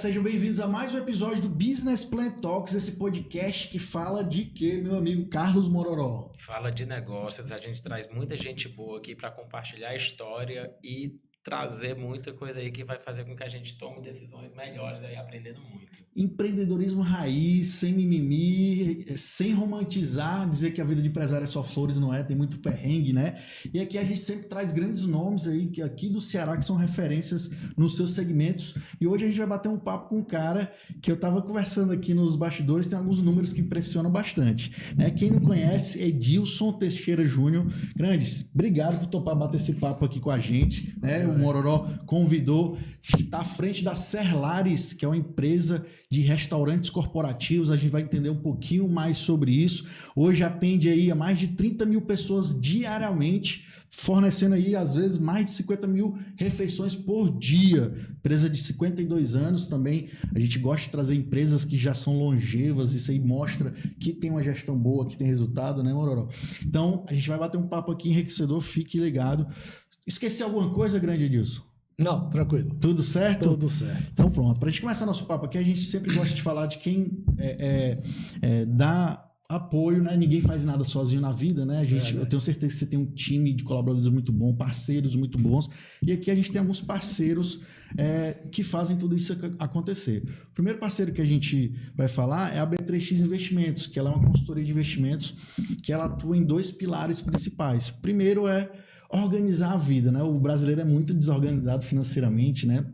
sejam bem-vindos a mais um episódio do Business Plan Talks, esse podcast que fala de quê, meu amigo Carlos Mororó? Fala de negócios, a gente traz muita gente boa aqui para compartilhar a história e trazer muita coisa aí que vai fazer com que a gente tome decisões melhores aí, aprendendo muito. Empreendedorismo raiz, sem mimimi, sem romantizar, dizer que a vida de empresário é só flores, não é, tem muito perrengue, né? E aqui a gente sempre traz grandes nomes aí, aqui do Ceará, que são referências nos seus segmentos. E hoje a gente vai bater um papo com um cara que eu tava conversando aqui nos bastidores, tem alguns números que impressionam bastante, né? Quem não conhece, Edilson Teixeira Júnior. Grandes, obrigado por topar bater esse papo aqui com a gente, né? O Mororó convidou, está à frente da Serlares, que é uma empresa de restaurantes corporativos. A gente vai entender um pouquinho mais sobre isso. Hoje atende aí a mais de 30 mil pessoas diariamente, fornecendo aí às vezes mais de 50 mil refeições por dia. Empresa de 52 anos também. A gente gosta de trazer empresas que já são longevas. Isso aí mostra que tem uma gestão boa, que tem resultado, né, Mororó? Então a gente vai bater um papo aqui enriquecedor, fique ligado. Esqueci alguma coisa, grande Edilson? Não, tranquilo. Tudo certo? Tudo certo. Então pronto. Para a gente começar nosso papo aqui, a gente sempre gosta de falar de quem dá apoio, né? Ninguém faz nada sozinho na vida, né? Eu tenho certeza que você tem um time de colaboradores muito bom, parceiros muito bons. E aqui a gente tem alguns parceiros que fazem tudo isso acontecer. O primeiro parceiro que a gente vai falar é a B3X Investimentos, que ela é uma consultoria de investimentos que ela atua em dois pilares principais. O primeiro é organizar a vida, né? O brasileiro é muito desorganizado financeiramente, né?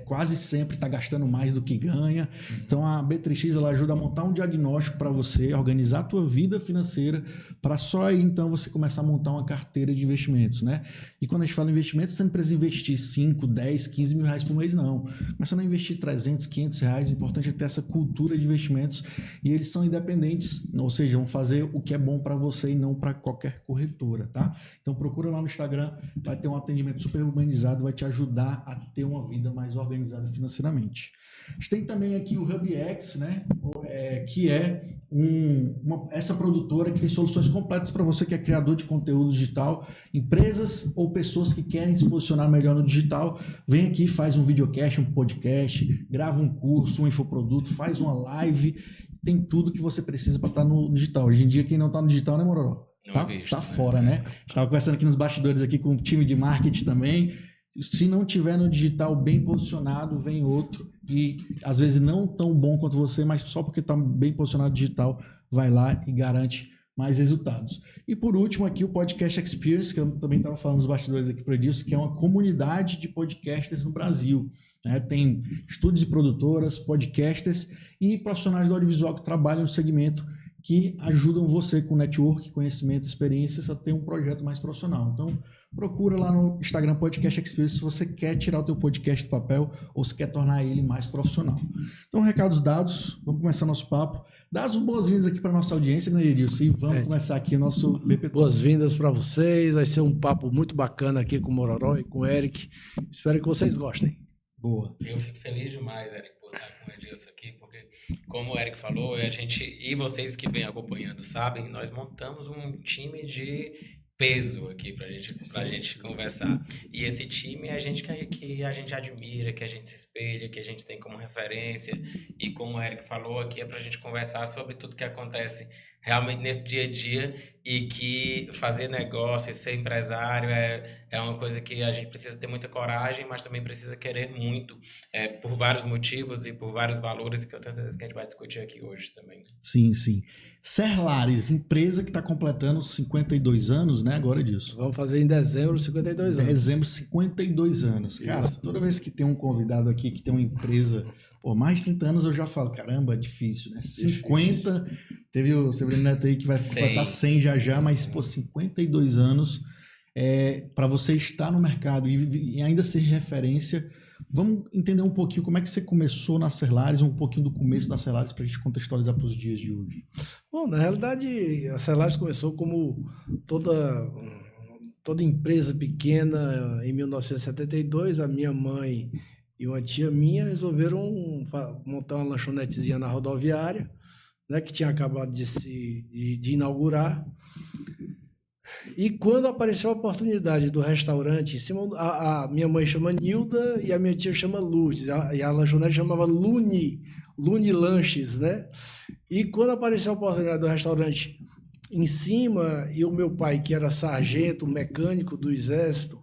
Quase sempre está gastando mais do que ganha. Então a B3X ela ajuda a montar um diagnóstico para você, organizar a tua vida financeira, para só aí então você começar a montar uma carteira de investimentos, né? E quando a gente fala em investimentos, você não precisa investir 5, 10, 15 mil reais por mês, não. Começando a investir 300, 500 reais, o importante é ter essa cultura de investimentos e eles são independentes, ou seja, vão fazer o que é bom para você e não para qualquer corretora, tá? Então procura lá no Instagram, vai ter um atendimento super humanizado, vai te ajudar a ter uma vida mais organizada financeiramente. A gente tem também aqui o HubX, né? Que é essa produtora que tem soluções completas para você que é criador de conteúdo digital, empresas ou pessoas que querem se posicionar melhor no digital. Vem aqui, faz um videocast, um podcast, grava um curso, um infoproduto, faz uma live, tem tudo que você precisa para estar no digital. Hoje em dia, quem não está no digital, né, Mororó? Tá fora, né? Estava conversando aqui nos bastidores aqui com o time de marketing também. Se não tiver no digital bem posicionado, vem outro e às vezes não tão bom quanto você, mas só porque está bem posicionado no digital, vai lá e garante mais resultados. E por último aqui o Podcast Experience, que eu também estava falando nos bastidores aqui para isso, que é uma comunidade de podcasters no Brasil. Tem estúdios e produtoras, podcasters e profissionais do audiovisual que trabalham no segmento que ajudam você com network, conhecimento, experiências a ter um projeto mais profissional. Então, procura lá no Instagram Podcast Experience se você quer tirar o teu podcast do papel ou se quer tornar ele mais profissional. Então, recados dados, vamos começar nosso papo. Dá as boas-vindas aqui para nossa audiência, né, Edilson? E vamos começar aqui o nosso BP Talks. Boas-vindas para vocês, vai ser um papo muito bacana aqui com o Mororó e com o Eric. Espero que vocês gostem. Boa. Eu fico feliz demais, Eric, por estar com o Edilson aqui, porque, como o Eric falou, a gente, e vocês que vêm acompanhando sabem, nós montamos um time de peso aqui pra gente conversar. E esse time é a gente que a gente admira, que a gente se espelha, que a gente tem como referência. E como o Eric falou, aqui é pra gente conversar sobre tudo que acontece realmente nesse dia a dia e que fazer negócio e ser empresário é uma coisa que a gente precisa ter muita coragem, mas também precisa querer muito, por vários motivos e por vários valores que eu tenho certeza que a gente vai discutir aqui hoje também. Sim, sim. Serlares, empresa que está completando 52 anos, né, agora disso. Vamos fazer em dezembro 52 anos. Dezembro 52 anos. Cara, toda vez que tem um convidado aqui que tem uma empresa por mais de 30 anos, eu já falo, caramba, difícil, né? 50, teve o Severino Neto aí que vai completar 100 já, mas, 52 anos, para você estar no mercado e ainda ser referência. Vamos entender um pouquinho como é que você começou na Serlares, um pouquinho do começo da Serlares para a gente contextualizar para os dias de hoje. Bom, na realidade, a Serlares começou como toda empresa pequena. Em 1972, a minha mãe e uma tia minha resolveram montar uma lanchonetezinha na rodoviária, né, que tinha acabado de inaugurar. E quando apareceu a oportunidade do restaurante, em cima, a minha mãe chama Nilda e a minha tia chama Lourdes, e a lanchonete chamava Luni Lanches, né? E quando apareceu a oportunidade do restaurante em cima, e o meu pai, que era sargento, mecânico do Exército,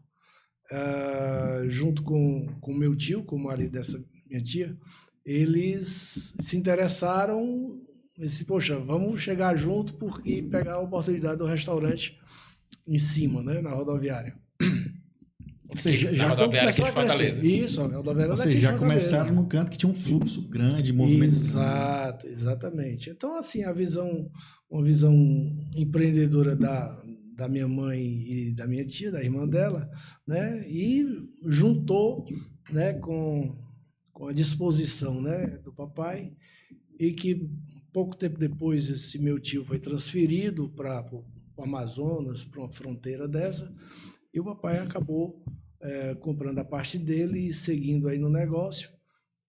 junto com o meu tio, com o marido dessa minha tia, eles se interessaram e disse, poxa, vamos chegar junto porque pegar a oportunidade do restaurante em cima, né, na rodoviária. Ou seja, na rodoviária aqui de Fortaleza. Isso, a rodoviária ou daqui seja, de já Fortaleza. começaram num canto que tinha um fluxo grande, movimento Exato, exatamente. Então, assim, uma visão empreendedora da minha mãe e da minha tia, da irmã dela, né? E juntou, né, com a disposição, né, do papai, e que pouco tempo depois esse meu tio foi transferido para o Amazonas, para uma fronteira dessa, e o papai acabou comprando a parte dele e seguindo aí no negócio.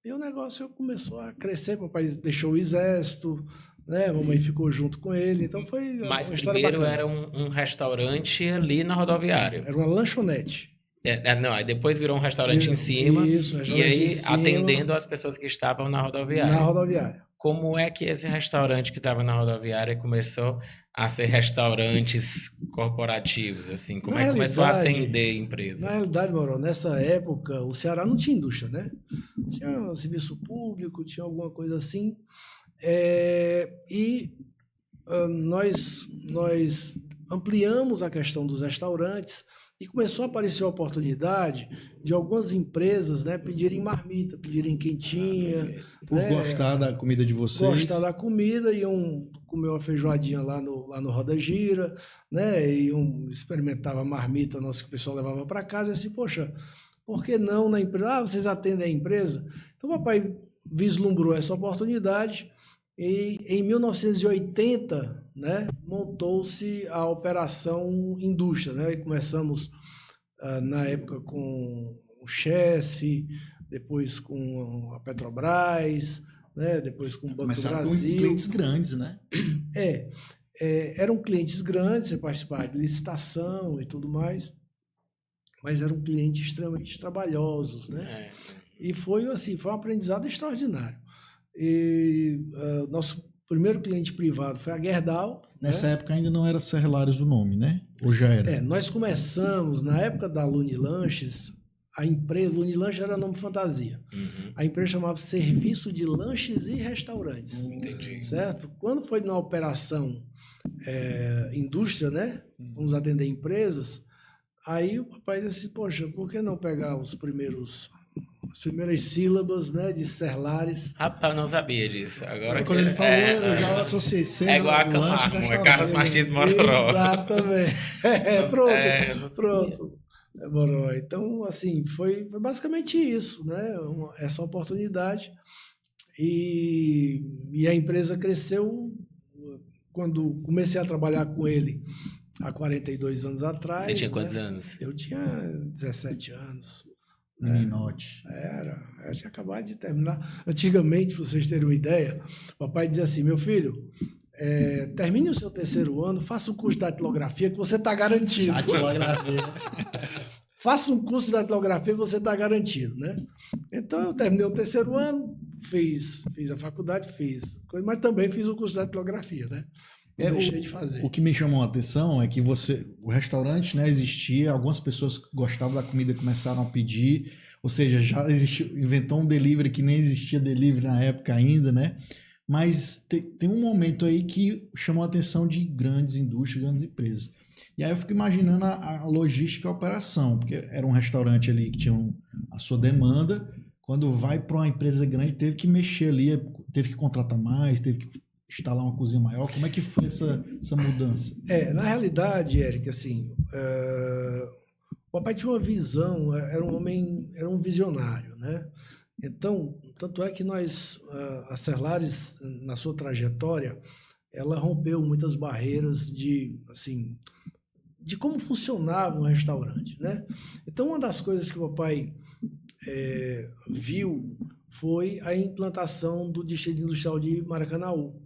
E o negócio começou a crescer, papai deixou o exército, né? A mamãe ficou junto com ele, então foi Mas uma história primeiro bacana. era um restaurante ali na rodoviária. Era uma lanchonete. Não, aí depois virou um restaurante em cima, Isso, e restaurante aí em cima, atendendo as pessoas que estavam na rodoviária. na rodoviária. Como é que esse restaurante que estava na rodoviária começou a ser restaurantes corporativos, assim? Como Na é que começou a realidade, atender a empresa? Na realidade, Mauro, nessa época o Ceará não tinha indústria, né? Tinha um serviço público, tinha alguma coisa assim. Nós ampliamos a questão dos restaurantes e começou a aparecer a oportunidade de algumas empresas, né, pedirem marmita, pedirem quentinha. por gostar da comida de vocês. Gostar da comida, iam comer uma feijoadinha lá no Roda Gira, né? Iam experimentar a marmita nossa que o pessoal levava para casa e assim, poxa, por que não na empresa? Vocês atendem a empresa? Então o papai vislumbrou essa oportunidade e em 1980, né, montou-se a Operação Indústria, né? E começamos na época com o Chesf, depois com a Petrobras, né? Depois com o Banco do Brasil. Com clientes grandes, né? Eram clientes grandes, você participava de licitação e tudo mais, mas eram clientes extremamente trabalhosos, né? E foi assim, foi um aprendizado extraordinário. E nosso primeiro cliente privado foi a Gerdau. Nessa época ainda não era Serrelares o nome, né? Ou já era? Nós começamos, na época da Luni Lanches, a empresa, Luni Lanches era nome fantasia. Uhum. A empresa chamava Serviço de Lanches e Restaurantes. Entendi. Certo? Quando foi na operação indústria, né? Vamos atender empresas. Aí o papai disse, poxa, por que não pegar as primeiras sílabas, né, de Serlares? Rapaz, eu não sabia disso. Agora quando ele falou, eu já associei É igual a Camargo, é Carlos Martins Mororó. Exatamente. Pronto. Mororó. Então, assim, foi basicamente isso, né? Essa oportunidade. E a empresa cresceu quando comecei a trabalhar com ele há 42 anos atrás. Você tinha quantos anos? Eu tinha 17 anos. Meninote. Eu tinha acabado de terminar. Antigamente, para vocês terem uma ideia, o papai dizia assim, meu filho, termine o seu terceiro ano, faça um curso de datilografia que você está garantido. Faça um curso de datilografia que você está garantido, né? Então, eu terminei o terceiro ano, fiz a faculdade, mas também fiz o curso de datilografia, né? Deixei de fazer. O que me chamou a atenção é que o restaurante, né, existia, algumas pessoas que gostavam da comida começaram a pedir, ou seja, já inventou um delivery que nem existia delivery na época ainda, né? Mas tem um momento aí que chamou a atenção de grandes indústrias, grandes empresas. E aí eu fico imaginando a logística e a operação, porque era um restaurante ali que tinha a sua demanda, quando vai para uma empresa grande teve que mexer ali, teve que contratar mais, teve que instalar uma cozinha maior. Como é que foi essa mudança? Na realidade, Eric, assim, o papai tinha uma visão, era um visionário, né? Então, tanto é que a Serlares, na sua trajetória, ela rompeu muitas barreiras de como funcionava um restaurante, né? Então, uma das coisas que o papai viu foi a implantação do Distrito Industrial de Maracanaú,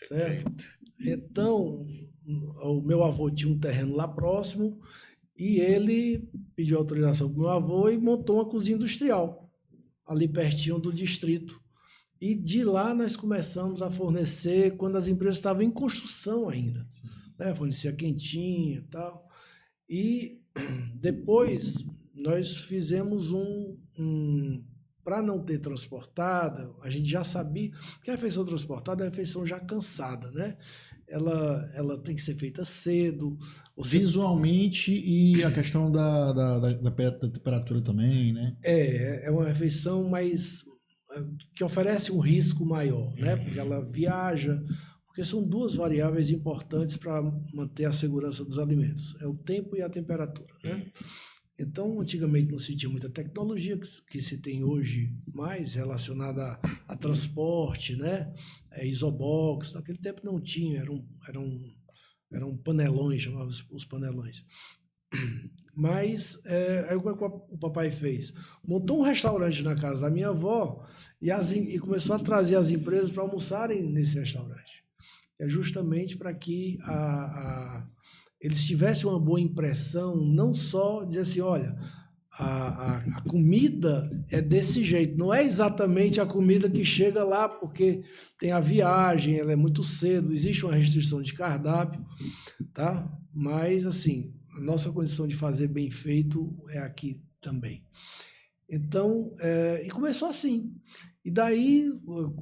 certo? Então, o meu avô tinha um terreno lá próximo e ele pediu autorização para o meu avô e montou uma cozinha industrial ali pertinho do distrito. E de lá nós começamos a fornecer quando as empresas estavam em construção ainda, né? Fornecia quentinha e tal. E depois nós fizemos para não ter transportada, a gente já sabia que a refeição transportada é a refeição já cansada, né? Ela tem que ser feita cedo. Visualmente e a questão da temperatura também, né? É uma refeição mais que oferece um risco maior, né? Porque ela viaja, porque são duas variáveis importantes para manter a segurança dos alimentos, é o tempo e a temperatura, né? Então, antigamente não se tinha muita tecnologia que se tem hoje mais relacionada a transporte, né? Isobox, naquele tempo não tinha, eram panelões, chamavam os panelões. Mas aí o papai fez? Montou um restaurante na casa da minha avó e começou a trazer as empresas para almoçarem nesse restaurante. É justamente para que eles tivessem uma boa impressão, não só dizer assim, olha, a comida é desse jeito, não é exatamente a comida que chega lá, porque tem a viagem, ela é muito cedo, existe uma restrição de cardápio, tá? Mas, assim, a nossa condição de fazer bem feito é aqui também. Então, e começou assim. E daí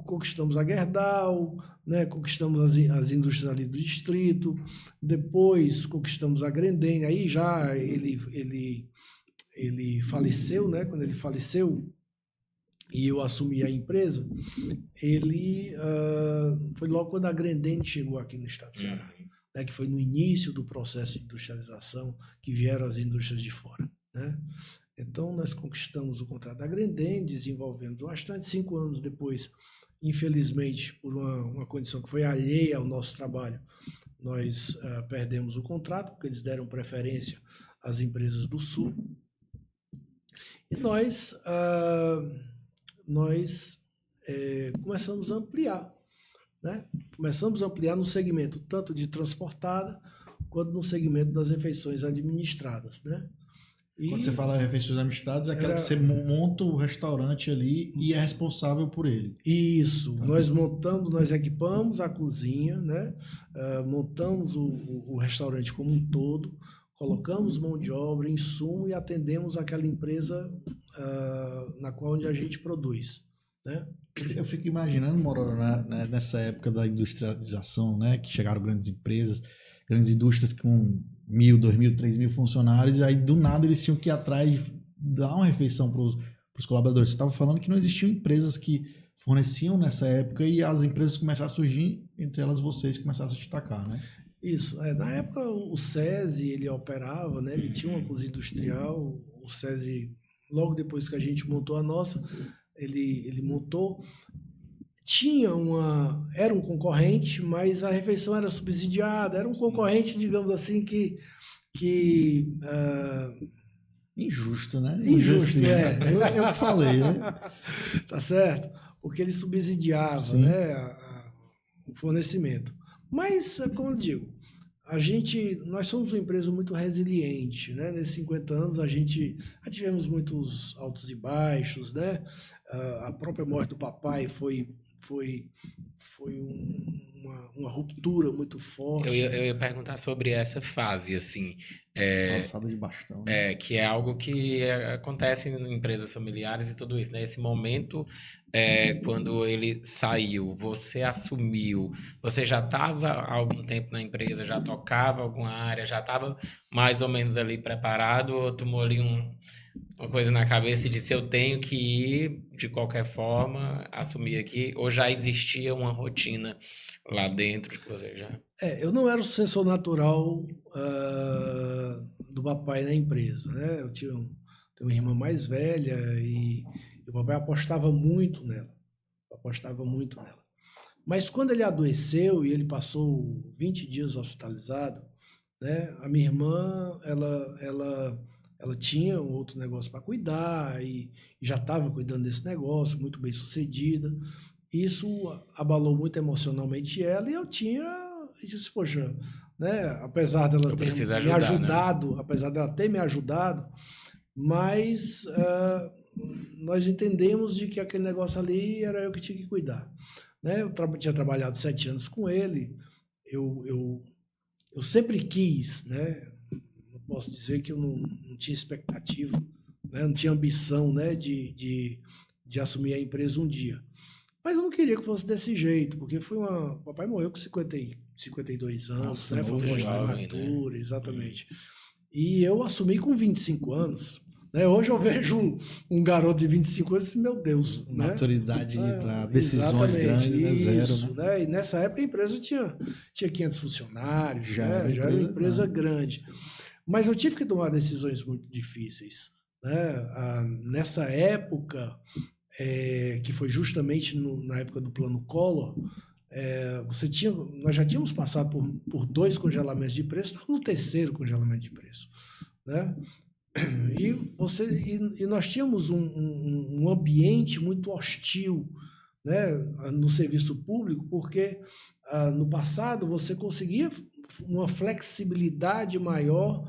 conquistamos a Gerdau, né? Conquistamos as indústrias ali do distrito, depois conquistamos a Grendene, aí já ele faleceu, né? Quando ele faleceu e eu assumi a empresa, foi logo quando a Grendene chegou aqui no estado do Ceará, né? Que foi no início do processo de industrialização que vieram as indústrias de fora, né? Então, nós conquistamos o contrato da Grendene, desenvolvemos bastante. 5 anos depois, infelizmente, por uma condição que foi alheia ao nosso trabalho, nós perdemos o contrato, porque eles deram preferência às empresas do Sul. E nós começamos a ampliar, né? Começamos a ampliar no segmento tanto de transportada, quanto no segmento das refeições administradas, né? Quando você fala refeições administradas, é aquela que você monta o restaurante ali e é responsável por ele. Isso, tá. Nós equipamos a cozinha, né? Montamos o restaurante como um todo, colocamos mão de obra, insumo e atendemos aquela empresa na qual onde a gente produz, né? Eu fico imaginando, Mororo, nessa época da industrialização, né? Que chegaram grandes empresas, grandes indústrias com 1.000, 2.000, 3.000 funcionários, e aí do nada eles tinham que ir atrás de dar uma refeição para os colaboradores. Você estava falando que não existiam empresas que forneciam nessa época e as empresas começaram a surgir, entre elas vocês começaram a se destacar, né? Isso, na época o SESI, ele operava, né? Ele tinha uma cozinha industrial, o SESI, logo depois que a gente montou a nossa, ele montou, era um concorrente, mas a refeição era subsidiada, era um concorrente, digamos assim, que injusto, né? Injusto, assim, eu que falei, né? Tá certo? Porque ele subsidiava, né, o fornecimento. Mas, como eu digo, nós somos uma empresa muito resiliente, né? Nesses 50 anos já tivemos muitos altos e baixos, né? A própria morte do papai foi uma ruptura muito forte. Eu ia perguntar sobre essa fase, assim. Passada de bastão. Né? Que é algo que acontece em empresas familiares e tudo isso, né? Esse momento, quando ele saiu, você assumiu, você já estava há algum tempo na empresa, já tocava alguma área, já estava mais ou menos ali preparado, ou tomou ali uma coisa na cabeça e disse, eu tenho que ir de qualquer forma, assumir aqui, ou já existia uma rotina lá dentro que você já... Eu não era o sucessor natural do papai na empresa, né? Eu tenho uma irmã mais velha e o papai apostava muito nela. Mas quando ele adoeceu e ele passou 20 dias hospitalizado, né? A minha irmã, ela tinha um outro negócio para cuidar e já estava cuidando desse negócio, muito bem sucedida. Isso abalou muito emocionalmente ela e eu disse, poxa, né? Apesar dela Eu ter preciso me ajudar, né? ajudado, apesar dela ter me ajudado, mas nós entendemos de que aquele negócio ali era eu que tinha que cuidar, né? Eu tinha trabalhado 7 anos com ele, eu sempre quis, né? Não posso dizer que eu não tinha expectativa, né? Não tinha ambição, né? De assumir a empresa um dia. Mas eu não queria que fosse desse jeito, porque o papai morreu com 52 anos, Nossa, né? Foi novo, uma jovem, prematura, exatamente. E eu assumi com 25 anos. Né? Hoje eu vejo um garoto de 25 anos e meu Deus, né? Maturidade para decisões Exatamente, grandes, né? Zero, isso, né? né? E nessa época a empresa tinha 500 funcionários, Já né? era Já era uma empresa grande. grande. Mas eu tive que tomar decisões muito difíceis, né? Nessa época, que foi justamente na época do Plano Collor, nós já tínhamos passado por 2 congelamentos de preço, estava no 3º congelamento de preço, né? E nós tínhamos um ambiente muito hostil, né, no serviço público, porque no passado você conseguia uma flexibilidade maior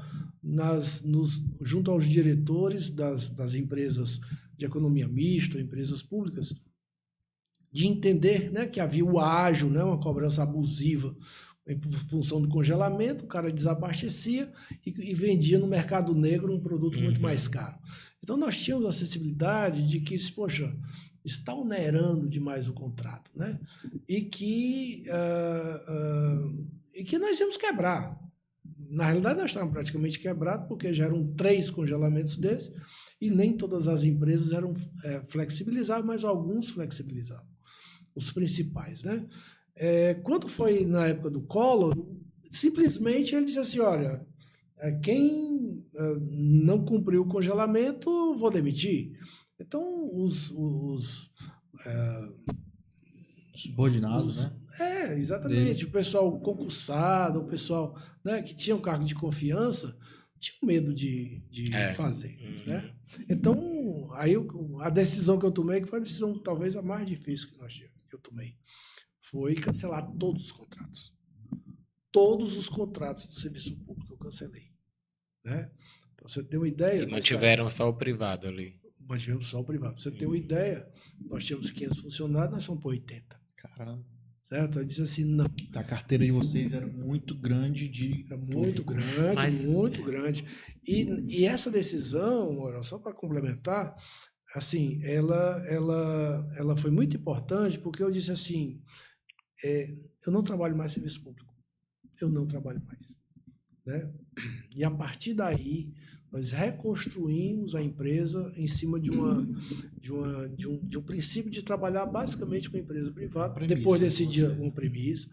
junto aos diretores das empresas de economia mista, empresas públicas, de entender, né, que havia o ágio, né, uma cobrança abusiva em função do congelamento, o cara desabastecia e vendia no mercado negro um produto muito mais caro. Então nós tínhamos a sensibilidade de que, poxa, está onerando demais o contrato, né? E que nós íamos quebrar. Na realidade, nós estávamos praticamente quebrados, porque já eram 3 congelamentos desses, e nem todas as empresas eram flexibilizáveis, mas alguns flexibilizavam. Os principais, né? Quando foi na época do Collor, simplesmente ele disse assim, olha, quem não cumpriu o congelamento, vou demitir. Então, os Subordinados, né? exatamente. Dele. O pessoal concursado, o pessoal, né, que tinha um cargo de confiança, tinha medo de fazer. Né? Então, aí a decisão que eu tomei, que foi a decisão talvez a mais difícil que eu tomei, foi cancelar todos os contratos. Todos os contratos do serviço público eu cancelei. Né? Para você ter uma ideia... E mantiveram só o privado ali. Mantivemos só o privado. Para você ter uma ideia, nós tínhamos 500 funcionários, nós somos para 80. Caramba. Certo? Eu disse assim, não. A carteira de vocês era muito grande Era muito grande, muito grande. E essa decisão, só para complementar, assim, ela foi muito importante, porque eu disse assim, eu não trabalho mais em serviço público. Eu não trabalho mais. Né? E a partir daí, nós reconstruímos a empresa em cima de um princípio de trabalhar basicamente com empresa privada. Premissa, depois desse dia, uma premissa,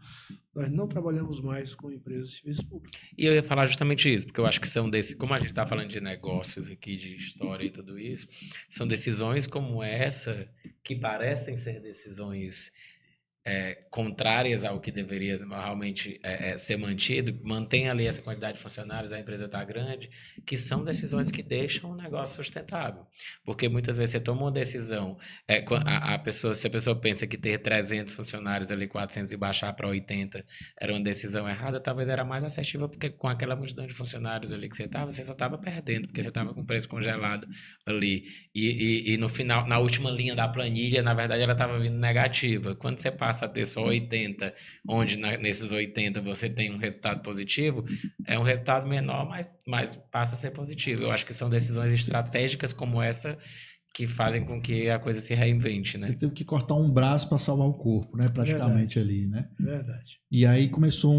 nós não trabalhamos mais com empresas de serviço público. E eu ia falar justamente isso, porque eu acho que são como a gente está falando de negócios aqui, de história e tudo isso, são decisões como essa que parecem ser decisões contrárias ao que deveria realmente ser mantido, mantém ali essa quantidade de funcionários, a empresa está grande, que são decisões que deixam o negócio sustentável. Porque muitas vezes você toma uma decisão, se a pessoa pensa que ter 300 funcionários ali, 400 e baixar para 80 era uma decisão errada, talvez era mais assertiva, porque com aquela multidão de funcionários ali que você só estava perdendo, porque você estava com o preço congelado ali. E no final, na última linha da planilha, na verdade, ela estava vindo negativa. Quando você passa a ter só 80, onde nesses 80 você tem um resultado positivo, é um resultado menor, mas passa a ser positivo. Eu acho que são decisões estratégicas como essa que fazem com que a coisa se reinvente, né? Você teve que cortar um braço para salvar o corpo, né? Praticamente ali, né? Verdade. E aí começou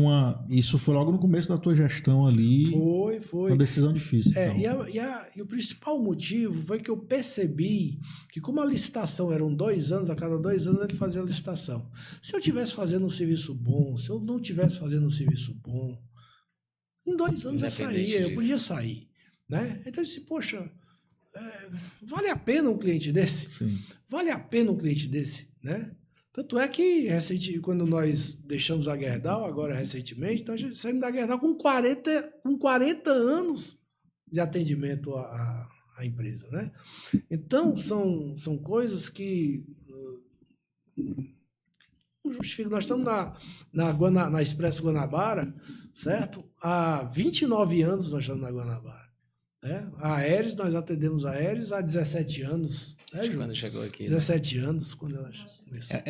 isso foi logo no começo da tua gestão ali. Foi. Uma decisão difícil. Então. E o principal motivo foi que eu percebi que como a licitação eram 2 anos, a cada 2 anos ele fazia a licitação. Se eu estivesse fazendo um serviço bom, se eu não estivesse fazendo um serviço bom, em 2 anos eu saía, eu podia sair. Né? Então eu disse, poxa, vale a pena um cliente desse? Sim. Vale a pena um cliente desse? Né? Tanto é que quando nós deixamos a Gerdau, agora recentemente, nós saímos da Gerdau com 40 anos de atendimento à empresa. Né? Então, são coisas que não justificam. Nós estamos na Expresso Guanabara, certo? Há 29 anos nós estamos na Guanabara. Né? A Aeres, nós atendemos a Aeres há 17 anos. Né, Ju? Quando chegou aqui. 17 anos, quando ela começou.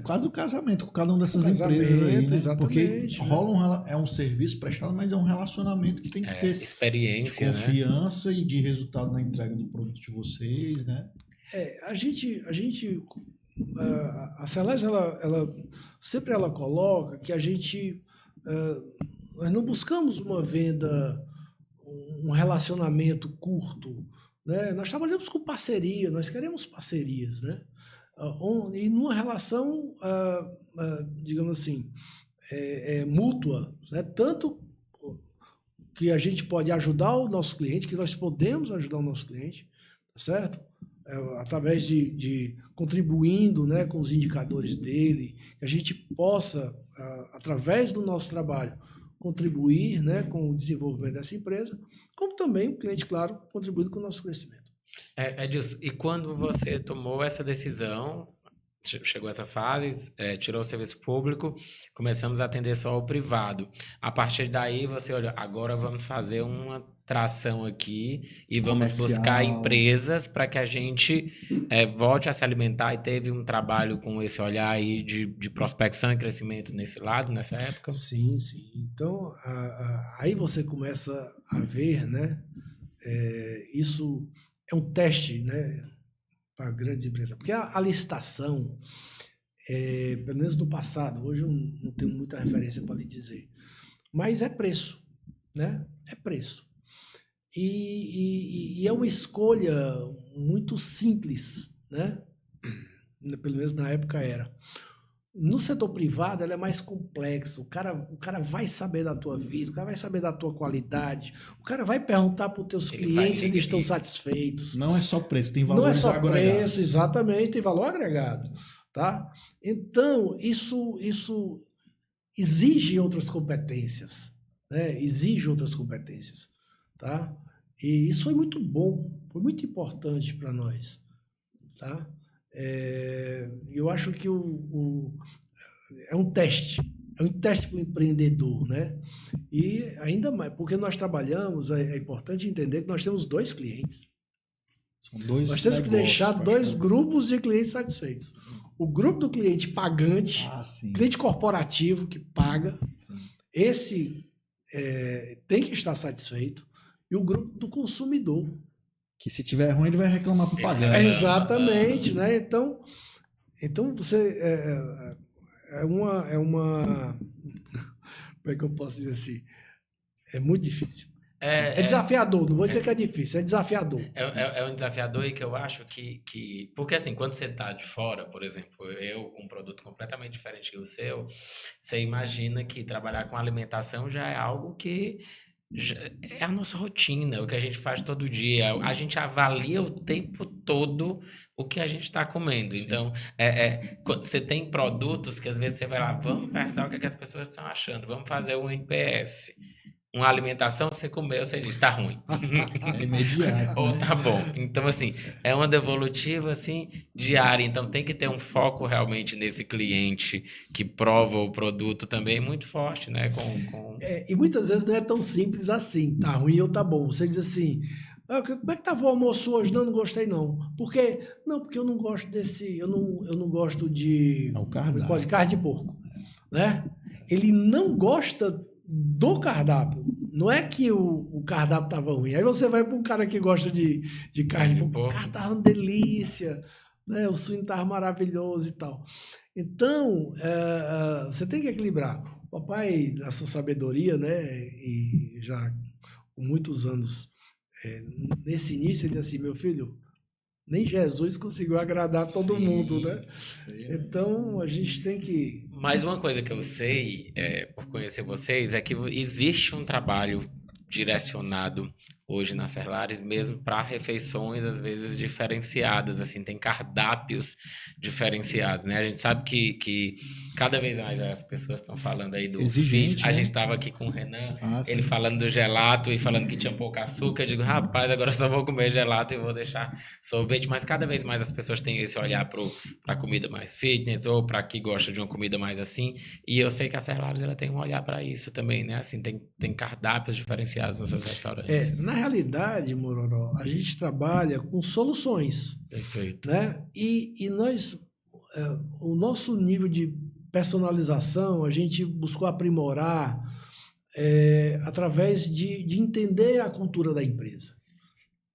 Quase um casamento com cada uma dessas Casamento, empresas aí, né? exatamente, Porque né? rola é um serviço prestado, mas é um relacionamento que tem que ter experiência, de confiança, né? E de resultado na entrega do produto de vocês, né? A Celeste, ela sempre ela coloca que a gente nós não buscamos uma venda, um relacionamento curto, né? Nós trabalhamos com parceria, nós queremos parcerias, né? E numa relação, digamos assim, mútua, né? Tanto que a gente pode ajudar o nosso cliente, que nós podemos ajudar o nosso cliente, tá certo? Através de contribuindo, né, com os indicadores dele, que a gente possa, através do nosso trabalho, contribuir, né, com o desenvolvimento dessa empresa, como também o cliente, claro, contribuindo com o nosso crescimento. Edilson, e quando você tomou essa decisão, chegou essa fase, tirou o serviço público, começamos a atender só o privado. A partir daí, você olha, agora vamos fazer uma tração aqui e vamos buscar empresas para que a gente volte a se alimentar, e teve um trabalho com esse olhar aí de prospecção e crescimento nesse lado, nessa época? Sim, sim. Então, aí você começa a ver, né? Isso é um teste, né? Para grandes empresas. Porque a licitação, pelo menos no passado, hoje eu não tenho muita referência para lhe dizer, mas é preço, né? É preço. E é uma escolha muito simples, né? Pelo menos na época era. No setor privado, ela é mais complexa. O cara vai saber da tua vida, o cara vai saber da tua qualidade, o cara vai perguntar para os teus clientes se eles estão satisfeitos. Não é só preço, tem valores agregados. Não é só preço, exatamente, tem valor agregado. Tá? Então, isso exige outras competências. Né? Exige outras competências. Tá? E isso foi muito bom, foi muito importante para nós. Tá? Eu acho que é um teste para o empreendedor, né? E ainda mais, porque nós trabalhamos, é importante entender que nós temos 2 clientes. São 2 nós temos que deixar 2 grupos de clientes satisfeitos. O grupo do cliente pagante, cliente corporativo que paga, sim. Esse tem que estar satisfeito, e o grupo do consumidor, que se tiver ruim ele vai reclamar para pagar. Exatamente, né? Então você é uma como é que eu posso dizer assim? É muito difícil. É desafiador, não vou dizer que é difícil, é desafiador. É um desafiador, e que eu acho que... Porque assim, quando você está de fora, por exemplo, eu com um produto completamente diferente que o seu, você imagina que trabalhar com alimentação já é algo que é a nossa rotina, o que a gente faz todo dia. A gente avalia o tempo todo o que a gente está comendo. Sim. Então, quando você tem produtos que às vezes você vai lá, vamos perguntar o que as pessoas estão achando, vamos fazer um NPS. Uma alimentação, você comeu, você diz, tá ruim. É imediato. Ou tá bom. Então, assim, é uma devolutiva, assim, diária. Então, tem que ter um foco realmente nesse cliente que prova o produto também muito forte, né? E muitas vezes não é tão simples assim, tá ruim ou tá bom. Você diz assim, como é que tava o almoço hoje? Não gostei não. Por quê? Não, porque eu não gosto desse, eu não gosto de carne de porco, né? Ele não gosta do cardápio. Não é que o cardápio estava ruim. Aí você vai para um cara que gosta de carne de porco. O cara estava uma delícia, né? O suíno estava maravilhoso e tal. Então, você tem que equilibrar. O papai, na sua sabedoria, né? E já com muitos anos nesse início, ele disse assim, meu filho, nem Jesus conseguiu agradar todo mundo, né? Então, a gente tem que... Mas uma coisa que eu sei, por conhecer vocês, é que existe um trabalho direcionado hoje na Serlares, mesmo para refeições às vezes diferenciadas, assim, tem cardápios diferenciados, né? A gente sabe que cada vez mais as pessoas estão falando aí do Exigente, fit. A né? gente estava aqui com o Renan, ele Sim. falando do gelato e falando que tinha pouco açúcar. Eu digo, rapaz, agora eu só vou comer gelato e vou deixar sorvete. Mas cada vez mais as pessoas têm esse olhar para comida mais fitness ou para que gosta de uma comida mais assim. E eu sei que a Serlares ela tem um olhar para isso também, né? Assim, tem cardápios diferenciados nos seus restaurantes. Na realidade, Mororó, a gente trabalha com soluções, Perfeito. né? E nós, o nosso nível de personalização, a gente buscou aprimorar através de entender a cultura da empresa,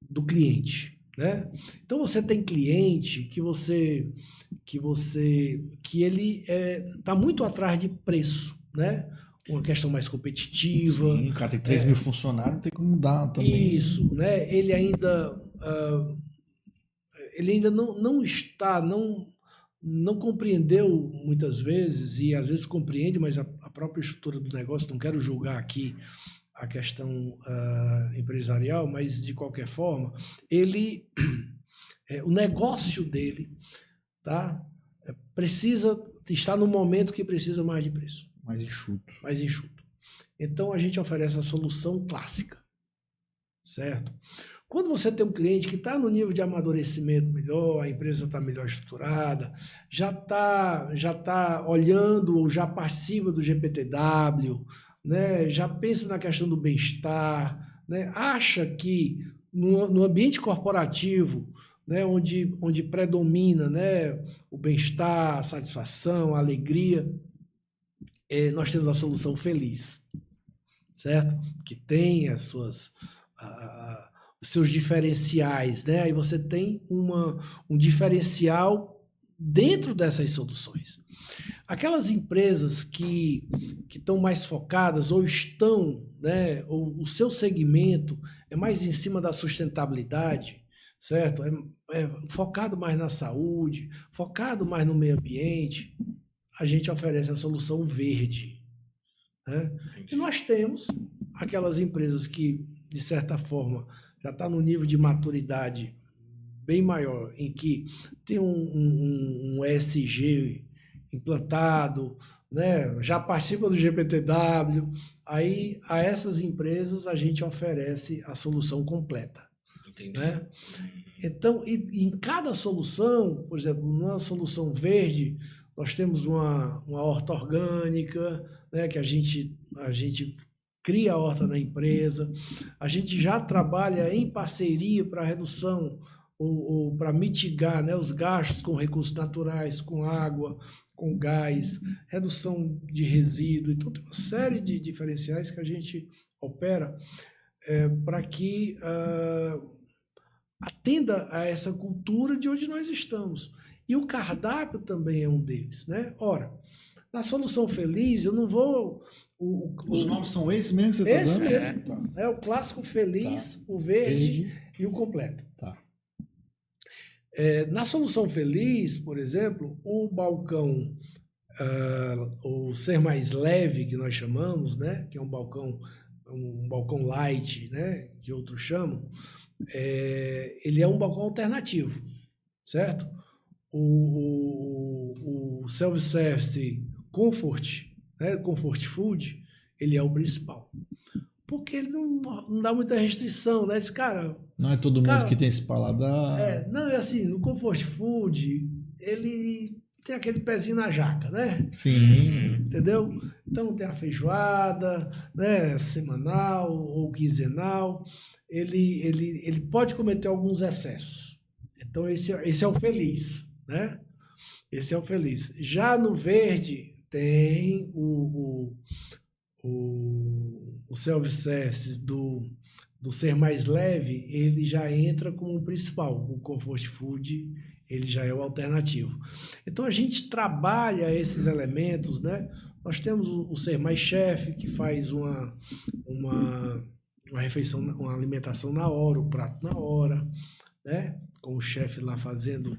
do cliente, né? Então você tem cliente que ele está muito atrás de preço, né? Uma questão mais competitiva. Sim, o cara tem 3 mil funcionários, não tem como mudar também. Isso, né? Ele ainda não compreendeu muitas vezes, e às vezes compreende, mas a própria estrutura do negócio, não quero julgar aqui a questão empresarial, mas de qualquer forma, o negócio dele, tá? Precisa estar no momento que precisa mais de preço. Mais enxuto. Então a gente oferece a solução clássica, certo? Quando você tem um cliente que está no nível de amadurecimento melhor, a empresa está melhor estruturada, já tá olhando ou já participa do GPTW, né? Já pensa na questão do bem-estar, né? Acha que no ambiente corporativo, né? onde predomina, né? O bem-estar, a satisfação, a alegria, nós temos a solução feliz, certo? Que tem os seus diferenciais, né? Aí você tem um diferencial dentro dessas soluções. Aquelas empresas que estão mais focadas ou estão, né? Ou o seu segmento é mais em cima da sustentabilidade, certo? É focado mais na saúde, focado mais no meio ambiente. A gente oferece a solução verde, né? E nós temos aquelas empresas que, de certa forma, já está no nível de maturidade bem maior, em que tem um ESG implantado, né? Já participa do GPTW, aí a essas empresas a gente oferece a solução completa. Entendi. Né? Então, em cada solução, por exemplo, numa solução verde, nós temos uma horta orgânica, né, que a gente cria a horta na empresa. A gente já trabalha em parceria para redução ou para mitigar, né, os gastos com recursos naturais, com água, com gás, redução de resíduo. Então, tem uma série de diferenciais que a gente opera para que atenda a essa cultura de onde nós estamos. E o cardápio também é um deles, né? Ora, na Solução Feliz, eu não vou... Os nomes são esses mesmo que você está dando? Esse mesmo. Tá. É o clássico feliz, tá. O verde e o completo. Tá. Na Solução Feliz, por exemplo, o balcão, o Ser Mais Leve, que nós chamamos, né? Que é um balcão light, né? Que outros chamam. Ele é um balcão alternativo, certo? O self-service comfort, né, comfort food, ele é o principal. Porque ele não dá muita restrição, né? Diz, cara... Não é todo mundo que tem esse paladar. Não, é assim, no comfort food, ele tem aquele pezinho na jaca, né? Sim. Entendeu? Então tem a feijoada, né, semanal ou quinzenal. Ele pode cometer alguns excessos. Então esse é o feliz, né? Esse é o feliz. Já no verde tem o self-service do Ser Mais Leve, ele já entra como o principal. O comfort food, ele já é o alternativo. Então a gente trabalha esses elementos, né? Nós temos o Ser Mais Chef, que faz uma refeição, uma alimentação na hora, o prato na hora, né? Com o chefe lá fazendo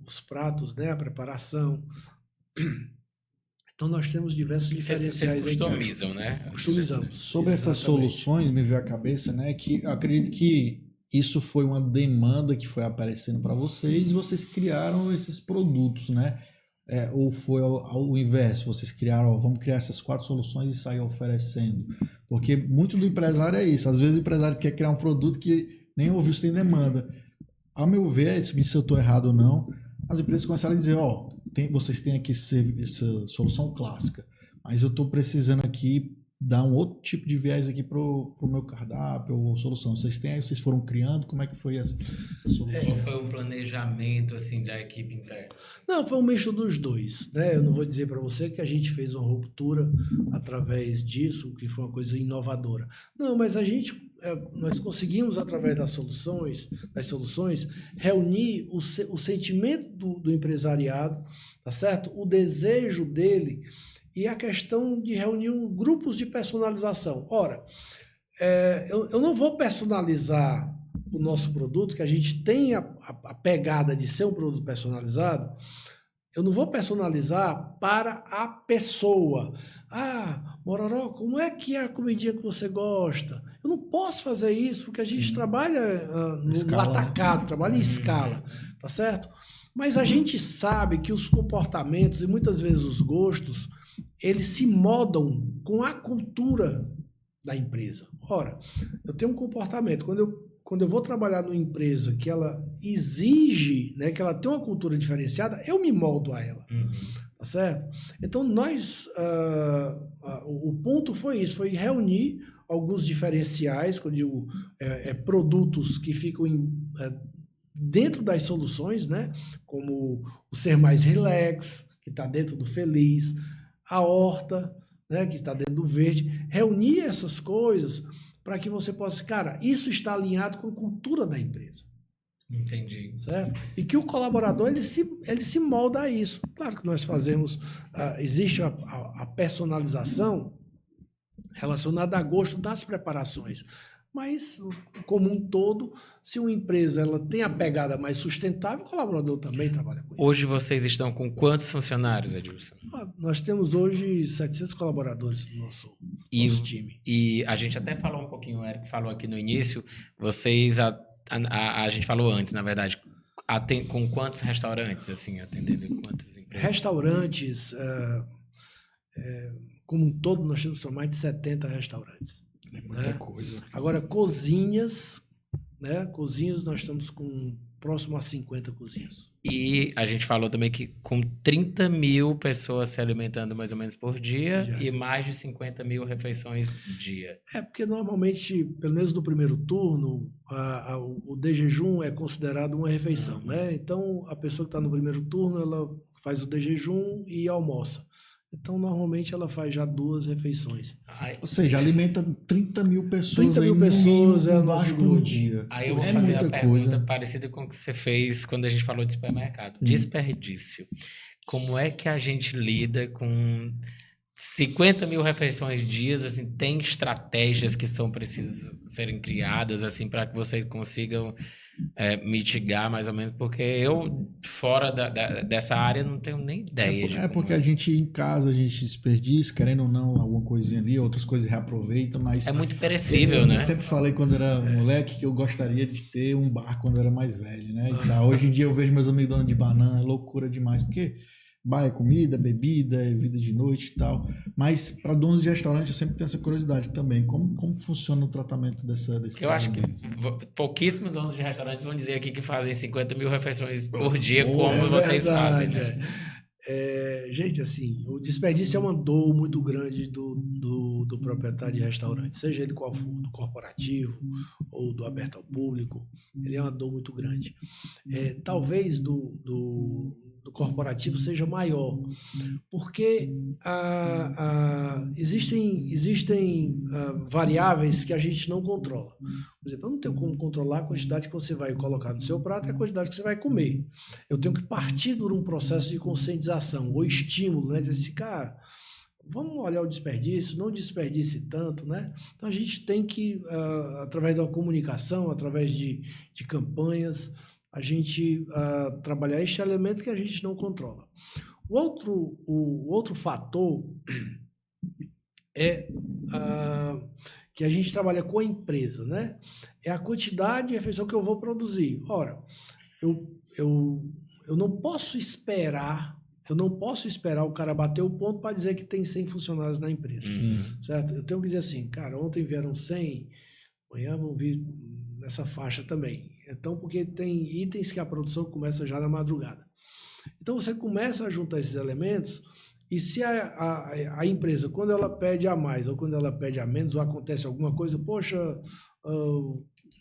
os pratos, né? A preparação. Então, nós temos diversos diferenciais. Vocês customizam, né? Customizamos. Sobre essas soluções, me veio à cabeça, né, que eu acredito que isso foi uma demanda que foi aparecendo para vocês e vocês criaram esses produtos, né? Ou foi ao inverso, vocês criaram, ó, vamos criar essas 4 soluções e sair oferecendo. Porque muito do empresário é isso. Às vezes o empresário quer criar um produto que nem ouviu se tem demanda. A meu ver, se eu estou errado ou não, as empresas começaram a dizer, ó, vocês têm aqui essa solução clássica, mas eu estou precisando aqui dar um outro tipo de viés aqui pro meu cardápio ou solução. Vocês foram criando? Como é que foi essa solução? Ou foi um planejamento assim da equipe interna? Não, foi um misto dos dois, né? Eu não vou dizer para você que a gente fez uma ruptura através disso, que foi uma coisa inovadora. Não, mas nós conseguimos, através das soluções, reunir o sentimento do empresariado, tá certo? O desejo dele e a questão de reunir grupos de personalização. Ora, eu não vou personalizar o nosso produto, que a gente tem a pegada de ser um produto personalizado, eu não vou personalizar para a pessoa. Ah, Mororó, como é que é a comidinha que você gosta? Eu não posso fazer isso, porque a gente trabalha no atacado, trabalha em escala, tá certo? Mas a gente sabe que os comportamentos e muitas vezes os gostos, eles se moldam com a cultura da empresa. Ora, eu tenho um comportamento, quando eu vou trabalhar numa empresa que ela exige, né, que ela tem uma cultura diferenciada, eu me moldo a ela, tá certo? Então, o ponto foi isso, foi reunir alguns diferenciais, quando eu digo produtos que ficam dentro das soluções, né, como o Ser Mais Relax, que está dentro do Feliz, a Horta, né, que está dentro do Verde, reunir essas coisas para que você possa... Cara, isso está alinhado com a cultura da empresa. Entendi. Certo? E que o colaborador, ele se molda a isso. Claro que nós fazemos... existe a personalização relacionada a gosto das preparações. Mas, como um todo, se uma empresa ela tem a pegada mais sustentável, o colaborador também trabalha com isso. Hoje vocês estão com quantos funcionários, Edilson? Nós temos hoje 700 colaboradores no nosso time. E a gente até falou um pouquinho, o Eric falou aqui no início, vocês, a gente falou antes, na verdade, com quantos restaurantes, assim, atendendo quantas empresas? Restaurantes, como um todo, nós temos mais de 70 restaurantes. É muita coisa. Agora, cozinhas, né? Cozinhas, nós estamos com próximo a 50 cozinhas. E a gente falou também que com 30 mil pessoas se alimentando mais ou menos por dia e mais de 50 mil refeições dia. Porque normalmente, pelo menos no primeiro turno, o de jejum é considerado uma refeição, né? Então, a pessoa que está no primeiro turno, ela faz o de jejum e almoça. Então, normalmente, ela faz já 2 refeições. Ou seja, alimenta 30 mil pessoas. 30 mil pessoas por dia. Aí eu vou fazer a pergunta parecida com o que você fez quando a gente falou de supermercado. Desperdício. Como é que a gente lida com 50 mil refeições dias? Assim, tem estratégias que são precisas serem criadas assim, para que vocês consigam mitigar mais ou menos, porque eu, fora dessa área, não tenho nem ideia. Porque a gente, em casa, a gente desperdiça, querendo ou não, alguma coisinha ali, outras coisas reaproveita, mas... É muito perecível, né? Eu sempre falei, quando era moleque, que eu gostaria de ter um bar quando eu era mais velho, né? Hoje em dia eu vejo meus amigos donos de banana, é loucura demais, porque... bar é comida, bebida, é vida de noite e tal. Mas para donos de restaurante eu sempre tenho essa curiosidade também. Como funciona o tratamento desses alimentos? Acho que pouquíssimos donos de restaurantes vão dizer aqui que fazem 50 mil refeições por dia, como vocês fazem. Gente, assim, o desperdício é uma dor muito grande do proprietário de restaurante, seja ele qual for, do corporativo ou do aberto ao público, ele é uma dor muito grande. Talvez do corporativo seja maior, porque existem variáveis que a gente não controla. Por exemplo, eu não tenho como controlar a quantidade que você vai colocar no seu prato e a quantidade que você vai comer. Eu tenho que partir por um processo de conscientização ou estímulo, né? Dizer assim, cara, vamos olhar o desperdício, não desperdice tanto, né? Então a gente tem que, através da comunicação, através de campanhas, a gente trabalhar este elemento que a gente não controla. O outro fator é que a gente trabalha com a empresa, né? É a quantidade de refeição que eu vou produzir. Ora, eu não posso esperar o cara bater o ponto para dizer que tem 100 funcionários na empresa, certo? Eu tenho que dizer assim, cara, ontem vieram 100, amanhã vão vir nessa faixa também. Então, porque tem itens que a produção começa já na madrugada. Então, você começa a juntar esses elementos e se a empresa, quando ela pede a mais ou quando ela pede a menos ou acontece alguma coisa, poxa,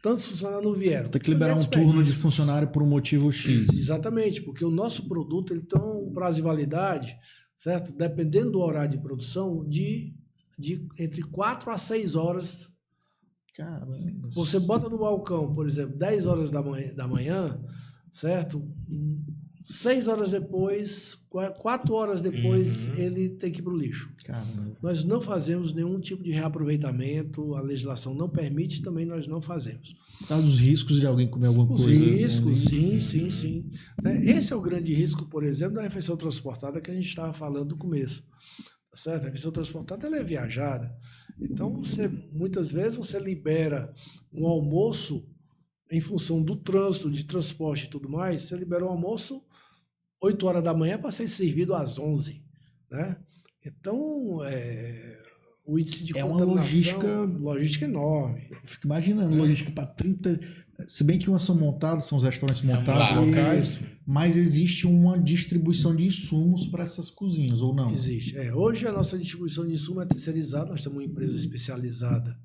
tantos funcionários não vieram. Tem que liberar um turno de funcionário por um motivo X. Exatamente, porque o nosso produto ele tem um prazo de validade, certo? Dependendo do horário de produção, de entre 4 a 6 horas. Caramba. Você bota no balcão, por exemplo, 10 horas da manhã, certo? 6 horas depois, 4 horas depois, ele tem que ir para o lixo. Caramba. Nós não fazemos nenhum tipo de reaproveitamento, a legislação não permite, também nós não fazemos. Por causa dos riscos de alguém comer alguma coisa. Os riscos, sim. Esse é o grande risco, por exemplo, da refeição transportada que a gente estava falando no começo. Tá certo? A refeição transportada ela é viajada. Então, muitas vezes você libera um almoço em função do trânsito, de transporte e tudo mais, você libera o almoço 8 horas da manhã para ser servido às 11, né? Então, o índice de contaminação... É uma logística enorme. Eu fico imaginando, logística para 30... Se bem que umas são montadas, são os restaurantes montados, locais, mas existe uma distribuição de insumos para essas cozinhas, ou não? Existe. Hoje a nossa distribuição de insumos é terceirizada, nós temos uma empresa especializada,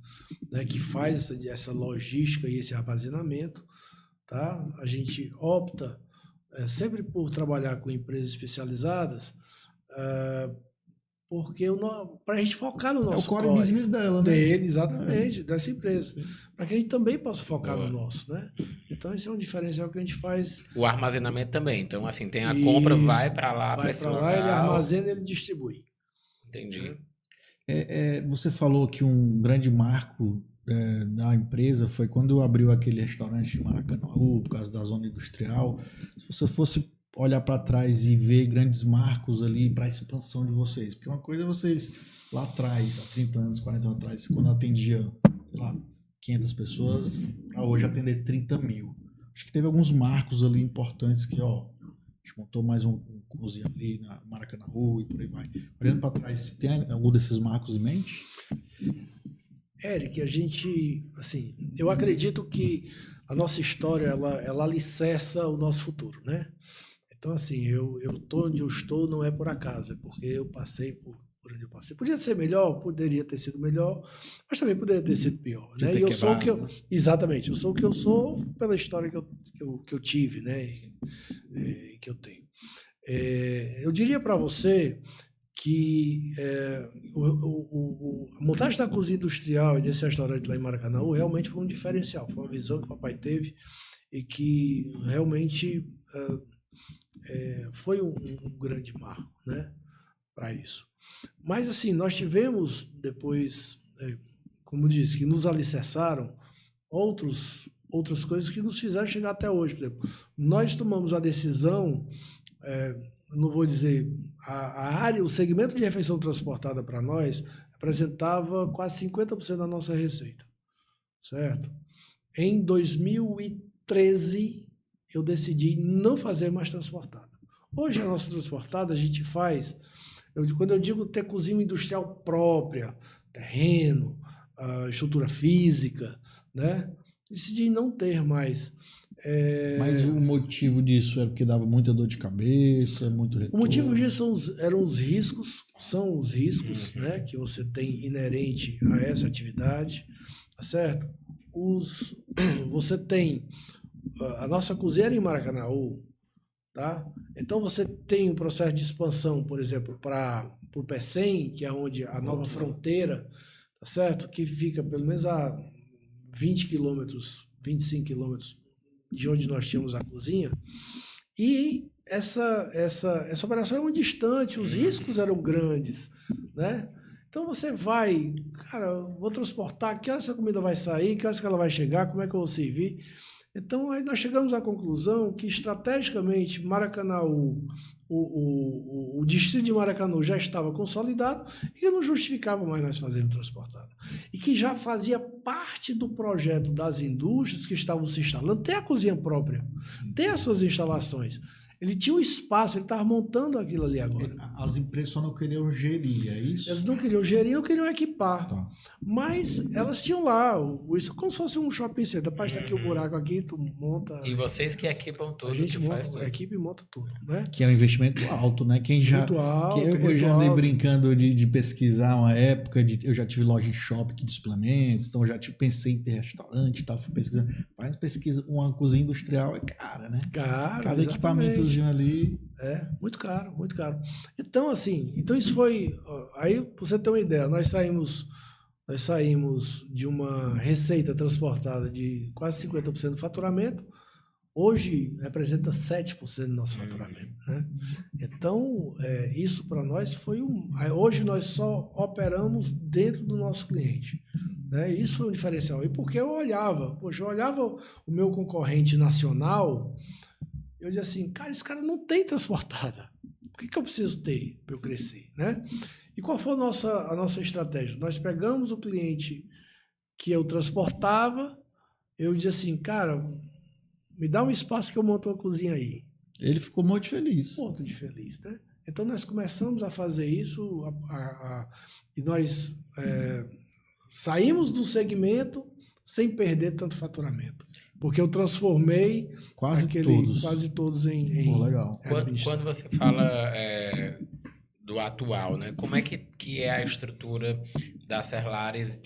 né, que faz essa logística e esse armazenamento. Tá? A gente opta sempre por trabalhar com empresas especializadas, porque para a gente focar no nosso core business dela, né? Dele, exatamente, dessa empresa. Para que a gente também possa focar no nosso, né? Então, esse é um diferencial que a gente faz. O armazenamento também. Então, assim, tem a compra, vai para lá. Vai para lá, ele armazena e ele distribui. Entendi. Você falou que um grande marco da empresa foi quando abriu aquele restaurante de Maracanaú, por causa da zona industrial. Se você fosse olhar para trás e ver grandes marcos ali para a expansão de vocês, porque uma coisa é vocês lá atrás, há 30 anos, 40 anos atrás, quando atendia, sei lá, 500 pessoas, para hoje atender 30 mil. Acho que teve alguns marcos ali importantes que, a gente montou mais um cozinha ali na Maracanaú e por aí vai. Olhando para trás, tem algum desses marcos em mente? Eric, a gente, assim, eu acredito que a nossa história, ela alicerça o nosso futuro, né? Então, assim, eu estou onde eu estou não é por acaso, é porque eu passei por onde eu passei. Podia ser melhor, poderia ter sido melhor, mas também poderia ter sido pior, né? E eu sou o que eu... Exatamente, eu sou o que eu sou pela história que eu tive, né? Que eu tenho. Eu diria para você que a montagem da cozinha industrial e desse restaurante lá em Maracanaú realmente foi um diferencial, foi uma visão que o papai teve e que realmente foi um grande marco, né, para isso. Mas, assim, nós tivemos depois, como disse, que nos alicerçaram outras coisas que nos fizeram chegar até hoje. Por exemplo, nós tomamos a decisão, não vou dizer, a área, o segmento de refeição transportada para nós representava quase 50% da nossa receita, certo? Em 2013, eu decidi não fazer mais transportada. Hoje, a nossa transportada, a gente faz... Quando eu digo ter cozinha industrial própria, terreno, estrutura física, né? Decidi não ter mais. Mas o motivo disso era porque dava muita dor de cabeça, muito retorno? O motivo disso são os riscos, né, que você tem inerente a essa atividade, tá certo? Você tem a nossa cozinha era em Maracanaú, tá? Então você tem um processo de expansão, por exemplo, para o Pecém, que é onde a nova fronteira, tá certo? Que fica pelo menos a 20 quilômetros, 25 quilômetros de onde nós tínhamos a cozinha. E essa operação é muito distante, os riscos eram grandes, né? Então você vai, cara, vou transportar, que horas essa comida vai sair, que horas que ela vai chegar, como é que eu vou servir? Então, aí nós chegamos à conclusão que, estrategicamente, Maracanaú, o distrito de Maracanaú já estava consolidado e que não justificava mais nós fazermos transportada. E que já fazia parte do projeto das indústrias que estavam se instalando, tem a cozinha própria, tem as suas instalações. Ele tinha um espaço, ele estava montando aquilo ali agora. As empresas só não queriam gerir, é isso? Elas não queriam gerir, não queriam equipar. Tá. Mas elas tinham lá, isso como se fosse um shopping center. Rapaz, tá aqui o buraco aqui, tu monta. E vocês que equipam tudo, a gente que faz monta, tudo. a equipe monta tudo, né? Que é um investimento alto, né? Quem já, Muito alto, eu já andei brincando de pesquisar uma época, eu já tive loja de shopping de suplementos, então eu já pensei em ter restaurante e tal, fui pesquisando. Mas pesquisa, uma cozinha industrial é cara, né? Cara, cada equipamentozinho ali. Muito caro, muito caro. Então, assim, isso foi. Aí, pra você ter uma ideia, nós saímos de uma receita transportada de quase 50% do faturamento, hoje representa 7% do nosso faturamento. Né? Então, isso para nós foi hoje nós só operamos dentro do nosso cliente. Né? Isso foi um diferencial. E porque eu olhava o meu concorrente nacional. Eu dizia assim, cara, esse cara não tem transportada. Por que eu preciso ter para eu crescer? Né? E qual foi a nossa estratégia? Nós pegamos o cliente que eu transportava, eu dizia assim, cara, me dá um espaço que eu monto uma cozinha aí. Ele ficou muito feliz. Muito de feliz, né? Então nós começamos a fazer isso e nós saímos do segmento sem perder tanto faturamento. Porque eu transformei quase todos em legal. Quando você fala do atual, né? Como é que é a estrutura da Serlares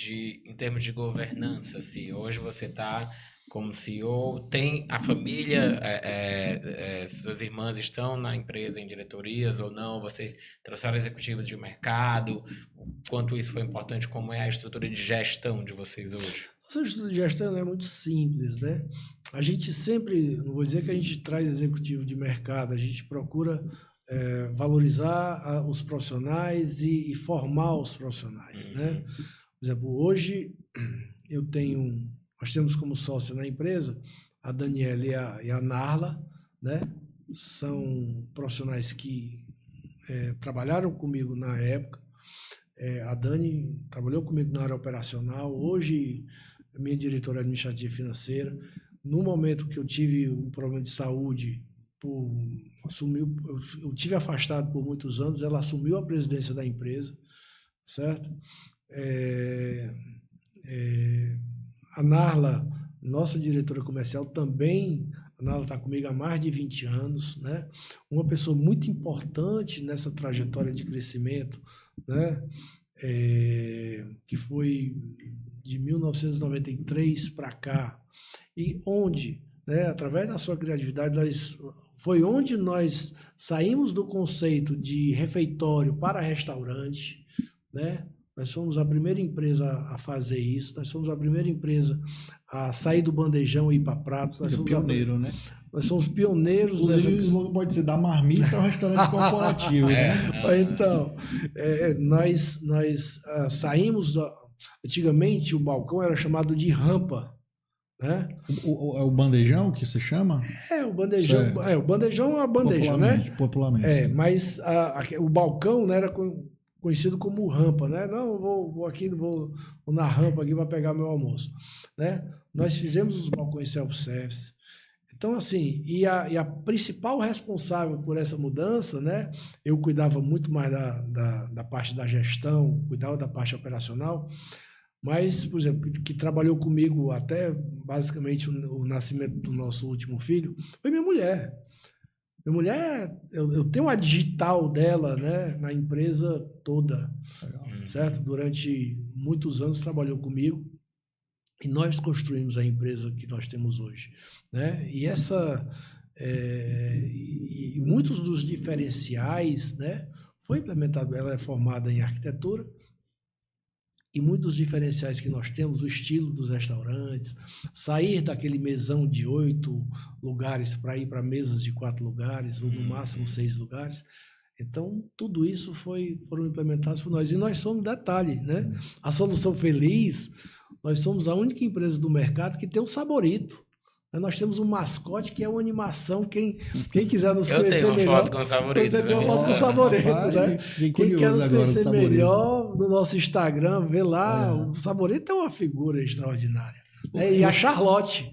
em termos de governança? Assim? Hoje você está como CEO, tem a família, suas irmãs estão na empresa em diretorias ou não? Vocês trouxeram executivos de mercado? O quanto isso foi importante? Como é a estrutura de gestão de vocês hoje? Essa estrutura de gestão é muito simples, né? A gente sempre, não vou dizer que a gente traz executivo de mercado, a gente procura valorizar os profissionais e formar os profissionais, né? Por exemplo, hoje nós temos como sócia na empresa a Daniela e a Narla, né? São profissionais que trabalharam comigo na época. A Dani trabalhou comigo na área operacional, hoje é minha diretora administrativa e financeira. No momento que eu tive um problema de saúde, eu tive afastado por muitos anos, ela assumiu a presidência da empresa, certo? A Narla, nossa diretora comercial, também, a Narla está comigo há mais de 20 anos, né? Uma pessoa muito importante nessa trajetória de crescimento, né? Que foi de 1993 para cá, e onde, né, através da sua criatividade, foi onde nós saímos do conceito de refeitório para restaurante, né? Nós fomos a primeira empresa a fazer isso, nós somos a primeira empresa a sair do bandejão e ir para pratos. Nós somos pioneiro, né? Nós somos pioneiros. Inclusive, o slogan pode ser da marmita ao restaurante corporativo. Né? Então, nós saímos... Antigamente, o balcão era chamado de rampa. Né? O bandejão que se chama? O bandejão. O bandejão é uma bandeja, né? Popularmente. Mas o balcão, né, era conhecido como rampa, né? Não, vou na rampa aqui para pegar meu almoço, né? Nós fizemos os balcões self-service. Então, assim, e a principal responsável por essa mudança, né? Eu cuidava muito mais da parte da gestão, cuidava da parte operacional, mas, por exemplo, que trabalhou comigo até basicamente o nascimento do nosso último filho, foi minha mulher. Minha mulher, eu tenho a digital dela, né, na empresa toda, certo? Durante muitos anos trabalhou comigo e nós construímos a empresa que nós temos hoje, né? E e muitos dos diferenciais, né, foi implementado. Ela é formada em arquitetura. E muitos diferenciais que nós temos, o estilo dos restaurantes, sair daquele mesão de 8 lugares para ir para mesas de 4 lugares, ou no máximo 6 lugares. Então, tudo isso foram implementados por nós. E nós somos, detalhe, né? A Solução Feliz, nós somos a única empresa do mercado que tem um saborito. Nós temos um mascote que é uma animação. Quem quiser nos Eu conhecer tenho uma melhor... foto com o Saborito. Você tem uma foto com o Saborito, né? Fiquei Quem curioso quer nos agora do conhecer Saborito. melhor no nosso Instagram, vê lá. Olha. O Saborito é uma figura extraordinária. E a Charlotte.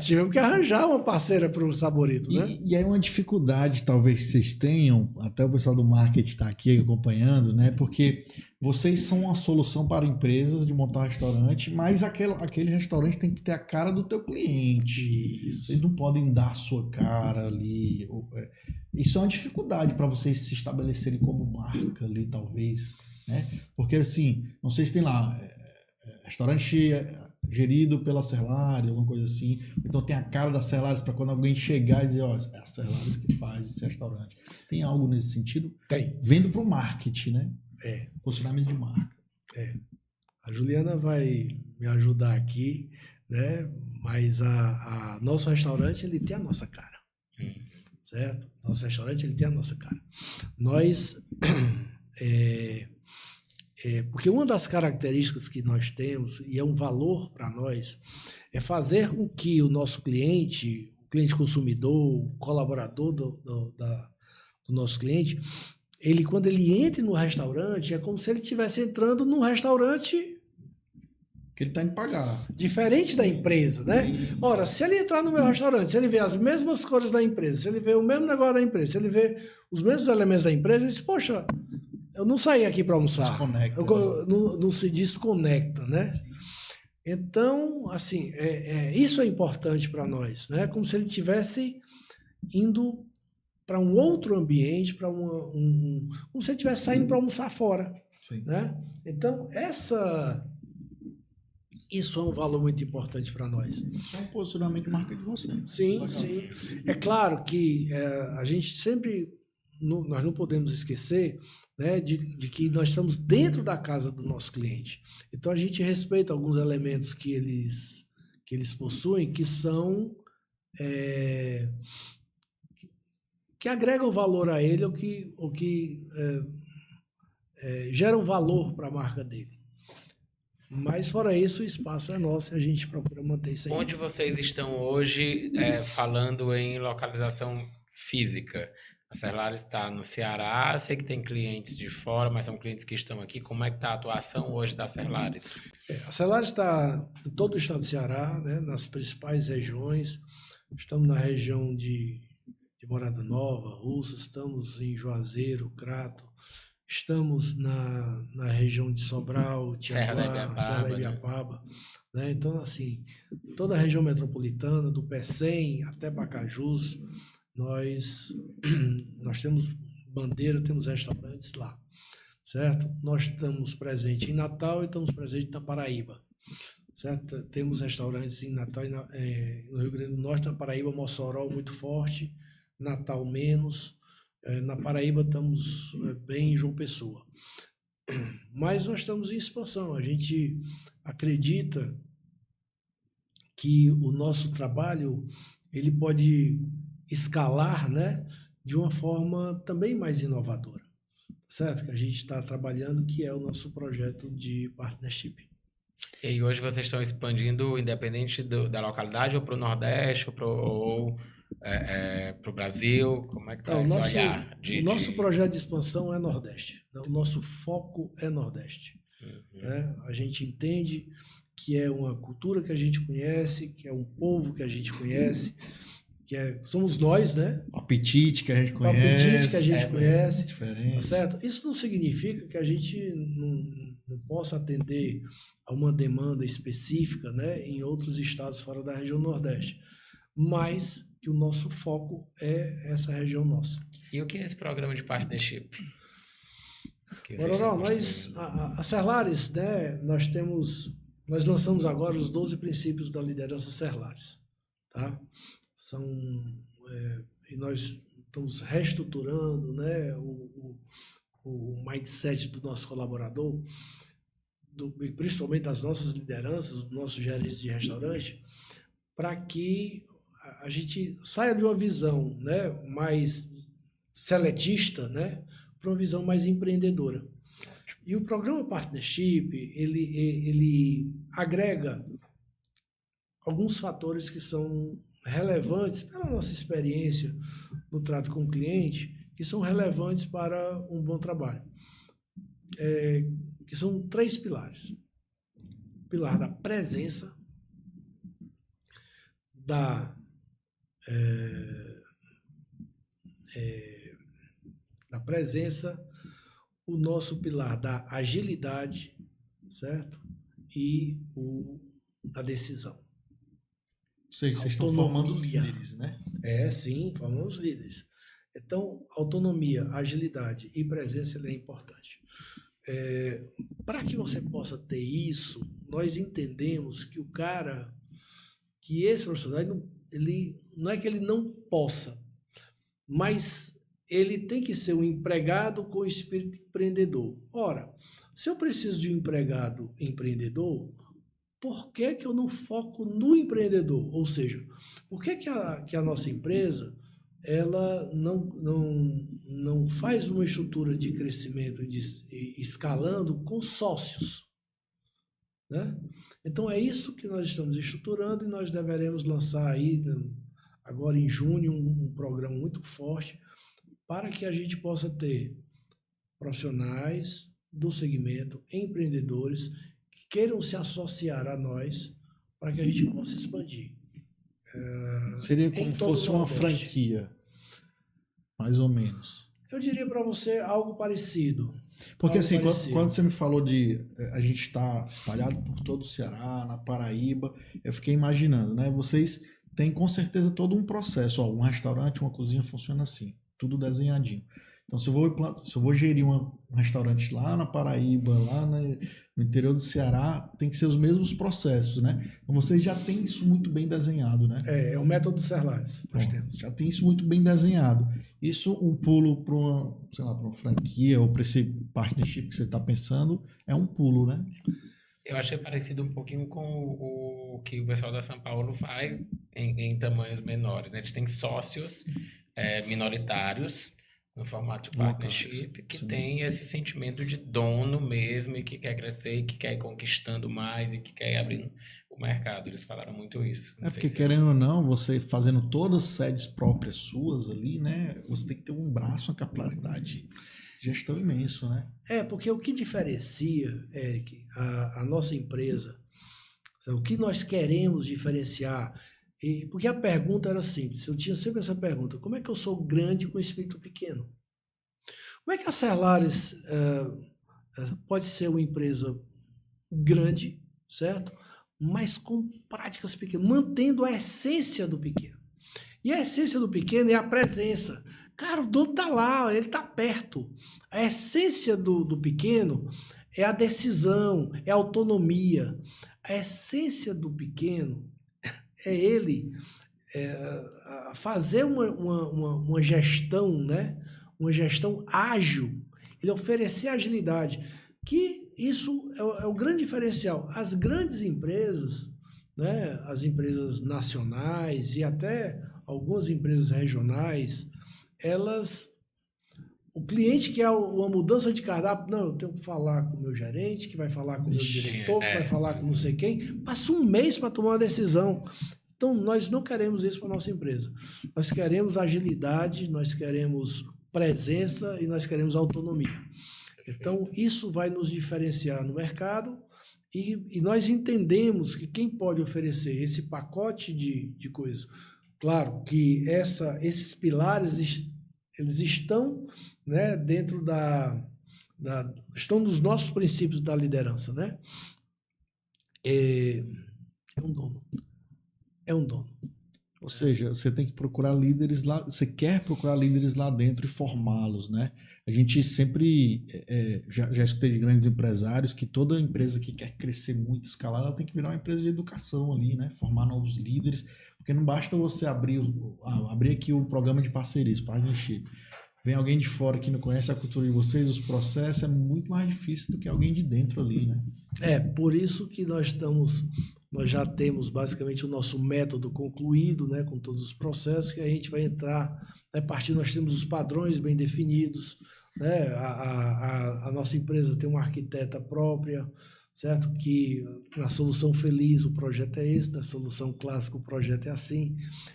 Tivemos que arranjar uma parceira para o Saborito, né? E aí uma dificuldade, talvez, que vocês tenham, até o pessoal do marketing está aqui acompanhando, né? Porque vocês são uma solução para empresas de montar um restaurante, mas aquele restaurante tem que ter a cara do teu cliente. Isso. Vocês não podem dar a sua cara ali. Isso é uma dificuldade para vocês se estabelecerem como marca ali, talvez, né? Porque, assim, não sei se tem lá restaurante gerido pela Serlares, alguma coisa assim. Então tem a cara da Serlares para quando alguém chegar e dizer, ó, é a Serlares que faz esse restaurante. Tem algo nesse sentido? Tem. Vendo para o marketing, né? É. Posicionamento de marca. A Juliana vai me ajudar aqui, né? Mas a nosso restaurante, ele tem a nossa cara. Certo? Nosso restaurante, ele tem a nossa cara. Nós... porque uma das características que nós temos, e é um valor para nós, é fazer com que o nosso cliente, o cliente consumidor, o colaborador do nosso cliente, quando ele entre no restaurante, é como se ele estivesse entrando num restaurante Que ele está indo pagar. diferente da empresa, né? Sim. Ora, se ele entrar no meu restaurante, se ele vê as mesmas cores da empresa, se ele vê o mesmo negócio da empresa, se ele vê os mesmos elementos da empresa, ele diz, poxa, eu não saí aqui para almoçar. Desconecta. Não se desconecta, né? Então, assim, isso é importante para nós, né? Como se ele estivesse indo para um outro ambiente, para como se ele estivesse saindo para almoçar fora, Sim. né? Então, isso é um valor muito importante para nós. Isso é um posicionamento de marca de vocês. Sim, Legal. sim. É claro que a gente sempre, nós não podemos esquecer, né, de que nós estamos dentro da casa do nosso cliente. Então a gente respeita alguns elementos que eles possuem, que são que agregam valor a ele, ou que geram valor para a marca dele. Mas fora isso, o espaço é nosso e a gente procura manter isso aí. Onde vocês estão hoje falando em localização física? A Serlares está no Ceará, sei que tem clientes de fora, mas são clientes que estão aqui. Como é que está a atuação hoje da Serlares? A Serlares está em todo o estado do Ceará, né, nas principais regiões. Estamos na região de Morada Nova, Russas, estamos em Juazeiro, Crato, estamos na região de Sobral, Tianguá, Serra da Ibiapaba. Né? Então, assim, toda a região metropolitana, do Pecém até Pacajus, nós temos bandeira, temos restaurantes lá, certo? Nós estamos presentes em Natal e estamos presentes na Paraíba, certo? Temos restaurantes em Natal, no Rio Grande do Norte, na Paraíba, Mossoró muito forte, Natal menos, na Paraíba estamos bem em João Pessoa. Mas nós estamos em expansão, a gente acredita que o nosso trabalho ele pode escalar, né, de uma forma também mais inovadora, certo? Que a gente está trabalhando, que é o nosso projeto de partnership. E hoje vocês estão expandindo independente da localidade, ou para o Nordeste, ou para o Brasil? Como é que está esse olhar? O nosso projeto de expansão é Nordeste. O nosso foco é Nordeste. Né? A gente entende que é uma cultura que a gente conhece, que é um povo que a gente conhece, somos nós, né? O apetite que a gente conhece. O apetite que a gente conhece. Diferente. Tá certo? Isso não significa que a gente não possa atender a uma demanda específica, né, em outros estados fora da região Nordeste. Mas que o nosso foco é essa região nossa. E o que é esse programa de partnership? A Serlares, né, nós lançamos agora os 12 princípios da liderança Serlares, tá? E nós estamos reestruturando, né, o mindset do nosso colaborador, principalmente das nossas lideranças, dos nossos gerentes de restaurante, para que a gente saia de uma visão, né, mais seletista, né, para uma visão mais empreendedora. E o programa Partnership, ele agrega alguns fatores que são relevantes pela nossa experiência no trato com o cliente, que são relevantes para um bom trabalho. Que são 3 pilares. O pilar da presença, da presença, o nosso pilar da agilidade, certo? E a decisão. Vocês estão formando líderes, né? Sim, formamos líderes. Então, autonomia, agilidade e presença é importante. Para que você possa ter isso, nós entendemos que que esse profissional, ele não é que ele não possa, mas ele tem que ser um empregado com espírito empreendedor. Ora, se eu preciso de um empregado empreendedor, por que eu não foco no empreendedor? Ou seja, por que a nossa empresa ela não faz uma estrutura de crescimento escalando com sócios, né? Então é isso que nós estamos estruturando e nós deveremos lançar aí agora em junho um programa muito forte para que a gente possa ter profissionais do segmento, empreendedores que queiram se associar a nós para que a gente possa expandir. Seria como se fosse uma franquia, mais ou menos. Eu diria para você algo parecido. Porque assim, quando você me falou de a gente estar espalhado por todo o Ceará, na Paraíba, eu fiquei imaginando, né? Vocês têm com certeza todo um processo. Um restaurante, uma cozinha funciona assim, tudo desenhadinho. Então, se eu vou gerir um restaurante lá na Paraíba, lá no interior do Ceará, tem que ser os mesmos processos, né? Então, vocês já têm isso muito bem desenhado, né? É o método Serlares, nós temos. Já tem isso muito bem desenhado. Isso, um pulo para uma franquia ou para esse partnership que você está pensando, é um pulo, né? Eu achei parecido um pouquinho com o que o pessoal da São Paulo faz em tamanhos menores, né? Eles têm sócios minoritários, no formato de partnership, que tem esse sentimento de dono mesmo e que quer crescer, e que quer ir conquistando mais e que quer ir abrindo o mercado. Eles falaram muito isso. Porque querendo ou não, você fazendo todas as sedes próprias suas ali, né? Você tem que ter um braço, uma capilaridade, gestão imenso, né? Porque o que diferencia, Eric, a nossa empresa, o que nós queremos diferenciar. Porque a pergunta era simples, eu tinha sempre essa pergunta: como é que eu sou grande com espírito pequeno? Como é que a Serlares pode ser uma empresa grande, certo? Mas com práticas pequenas, mantendo a essência do pequeno. E a essência do pequeno é a presença. Cara, o dono está lá, ele está perto. A essência do pequeno é a decisão, é a autonomia. A essência do pequeno é ele fazer uma gestão, né? Uma gestão ágil, ele oferecer agilidade, que isso é o grande diferencial. As grandes empresas, né? As empresas nacionais e até algumas empresas regionais, o cliente quer uma mudança de cardápio, não, eu tenho que falar com o meu gerente, que vai falar com o meu diretor, que vai falar com não sei quem, passa um mês para tomar uma decisão. Então, nós não queremos isso para a nossa empresa. Nós queremos agilidade, nós queremos presença e nós queremos autonomia. Então, isso vai nos diferenciar no mercado e nós entendemos que quem pode oferecer esse pacote de coisas, claro que esses pilares, eles estão, né, dentro estão nos nossos princípios da liderança, né? É um dono. É um dono. Ou seja, você tem que procurar líderes lá, você quer procurar líderes lá dentro e formá-los, né? A gente sempre, já escutei de grandes empresários que toda empresa que quer crescer muito, escalar, ela tem que virar uma empresa de educação ali, né? Formar novos líderes, porque não basta você abrir aqui o programa de parcerias, partnership. Vem alguém de fora que não conhece a cultura de vocês, os processos, é muito mais difícil do que alguém de dentro ali, né? Por isso que nós já temos basicamente o nosso método concluído, né, com todos os processos, que a gente vai entrar, a partir nós temos os padrões bem definidos, né, a nossa empresa tem uma arquiteta própria, certo? Que na solução feliz o projeto é esse, na solução clássica o projeto é assim.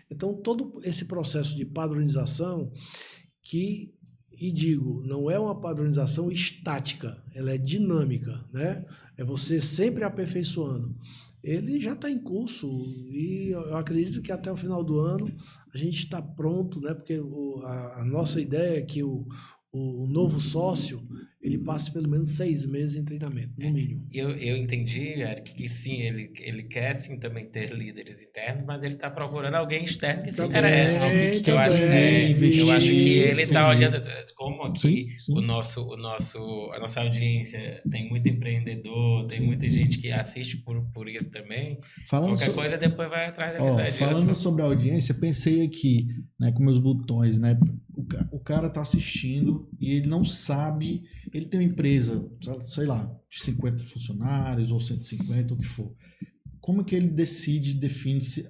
Então, todo esse processo de padronização e digo, não é uma padronização estática, ela é dinâmica, né? É você sempre aperfeiçoando. Ele já está em curso e eu acredito que até o final do ano a gente está pronto, né? Porque a nossa ideia é que o novo sócio ele passe pelo menos 6 meses em treinamento, no mínimo. Eu entendi, Eric, que sim, ele quer sim também ter líderes internos, mas ele está procurando alguém externo que se interessa. Alguém que Eu acho, investir, eu acho que ele está entendi. olhando como aqui Sim. a nossa audiência tem muito empreendedor, tem muita gente que assiste por isso também. Qualquer coisa depois vai atrás da falando sobre a audiência, pensei aqui, né, com meus botões, né? O cara tá assistindo e ele não sabe, ele tem uma empresa, sei lá, de 50 funcionários ou 150, o que for. Como que ele define se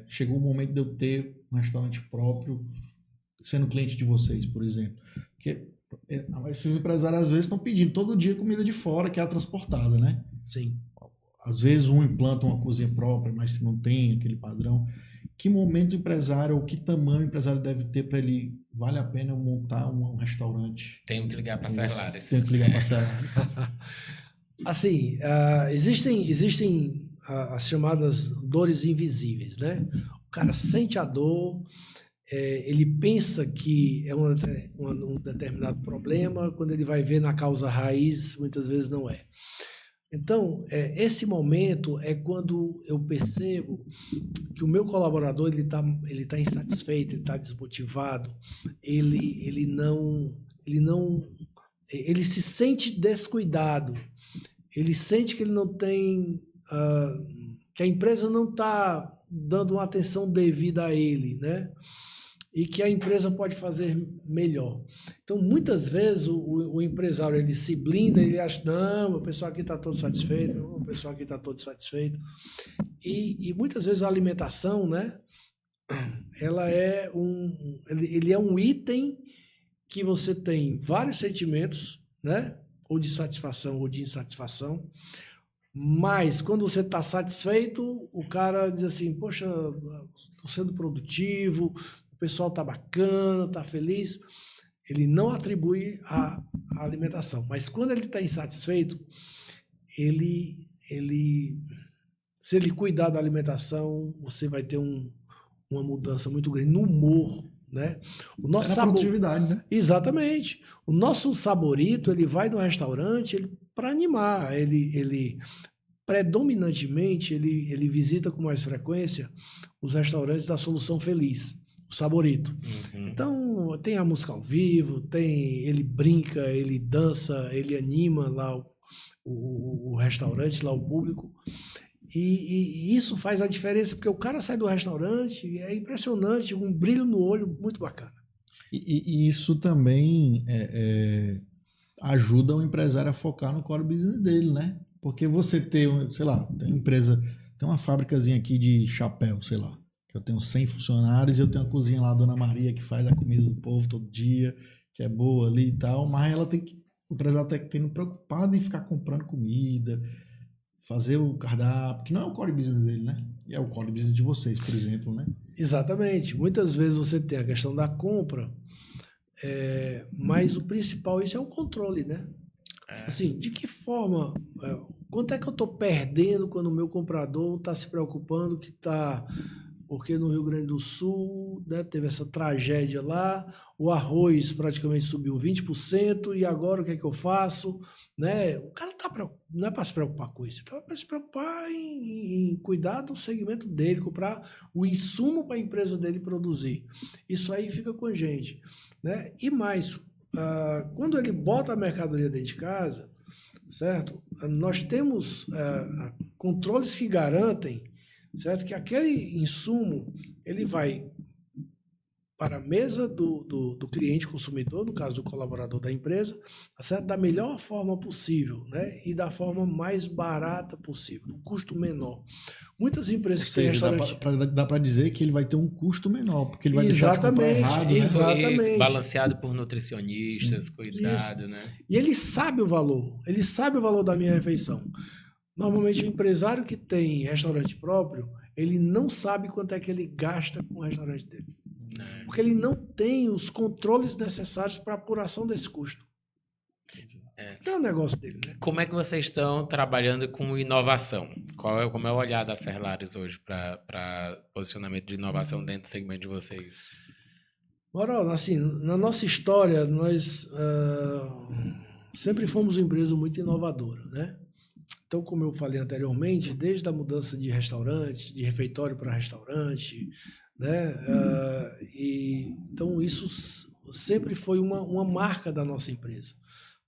chegou o momento de eu ter um restaurante próprio, sendo cliente de vocês, por exemplo? Porque esses empresários às vezes estão pedindo todo dia comida de fora que é transportada, né? Sim. Às vezes um implanta uma cozinha própria, mas não tem aquele padrão. Que momento o empresário, ou que tamanho o empresário deve ter para ele, vale a pena montar um restaurante? Tenho que ligar para Serlares. Tenho que ligar para Serlares. Assim, existem as chamadas dores invisíveis, né? O cara sente a dor, ele pensa que é um determinado problema, quando ele vai ver na causa raiz, muitas vezes não é. Então, esse momento é quando eu percebo que o meu colaborador ele tá insatisfeito, ele está desmotivado, ele se sente descuidado, ele sente que ele não tem, que a empresa não está dando uma atenção devida a ele, né? E que a empresa pode fazer melhor. Então, muitas vezes, o empresário ele se blinda, ele acha, não, o pessoal aqui está todo satisfeito, o pessoal aqui está todo satisfeito. E muitas vezes a alimentação, né, ela ele é um item que você tem vários sentimentos, né, ou de satisfação ou de insatisfação, mas quando você está satisfeito, o cara diz assim, poxa, estou sendo produtivo, o pessoal está bacana, está feliz. Ele não atribui a alimentação. Mas quando ele está insatisfeito, se ele cuidar da alimentação, você vai ter uma mudança muito grande no humor, né? O nosso produtividade, né? Exatamente. O nosso saborito, ele vai no restaurante para animar. Ele predominantemente, ele visita com mais frequência os restaurantes da Solução Feliz. Saborito. Uhum. Então, tem a música ao vivo, ele brinca, ele dança, ele anima lá o restaurante, lá o público. E isso faz a diferença, porque o cara sai do restaurante, é impressionante, um brilho no olho muito bacana. E isso também ajuda o empresário a focar no core business dele, né? Porque você sei lá, tem uma empresa, tem uma fábricazinha aqui de chapéu, sei lá, eu tenho 100 funcionários, eu tenho a cozinha lá, a Dona Maria, que faz a comida do povo todo dia, que é boa ali e tal, mas o empresário tem que estar preocupado em ficar comprando comida, fazer o cardápio, que não é o core business dele, né? E é o core business de vocês, por exemplo, né? Exatamente. Muitas vezes você tem a questão da compra, mas o principal, isso é o controle, né? Assim, de que forma, quanto é que eu estou perdendo quando o meu comprador está se preocupando que está... Porque no Rio Grande do Sul, né, teve essa tragédia lá, o arroz praticamente subiu 20%, e agora o que é que eu faço? Né? O cara não é para se preocupar com isso, ele está para se preocupar em cuidar do segmento dele, comprar o insumo para a empresa dele produzir. Isso aí fica com a gente. Né? E mais, quando ele bota a mercadoria dentro de casa, certo? Nós temos controles que garantem, certo? Que aquele insumo, ele vai para a mesa do cliente consumidor, no caso do colaborador da empresa, tá certo? Da melhor forma possível, né? E da forma mais barata possível, do custo menor. Muitas empresas que têm restaurante... Dá para dizer que ele vai ter um custo menor, porque ele vai deixar de comprar errado, né? Exatamente. E balanceado por nutricionistas, cuidado, né? E ele sabe o valor da minha refeição. Normalmente o empresário que tem restaurante próprio, ele não sabe quanto é que ele gasta com o restaurante dele. Porque ele não tem os controles necessários para a apuração desse custo. Então é um negócio dele, né? Como é que vocês estão trabalhando com inovação? Como é o olhar da Serlares hoje para posicionamento de inovação dentro do segmento de vocês? Moral, assim, na nossa história, nós sempre fomos uma empresa muito inovadora, né? Então, como eu falei anteriormente, desde a mudança de restaurante, de refeitório para restaurante, né? Então, isso sempre foi uma marca da nossa empresa.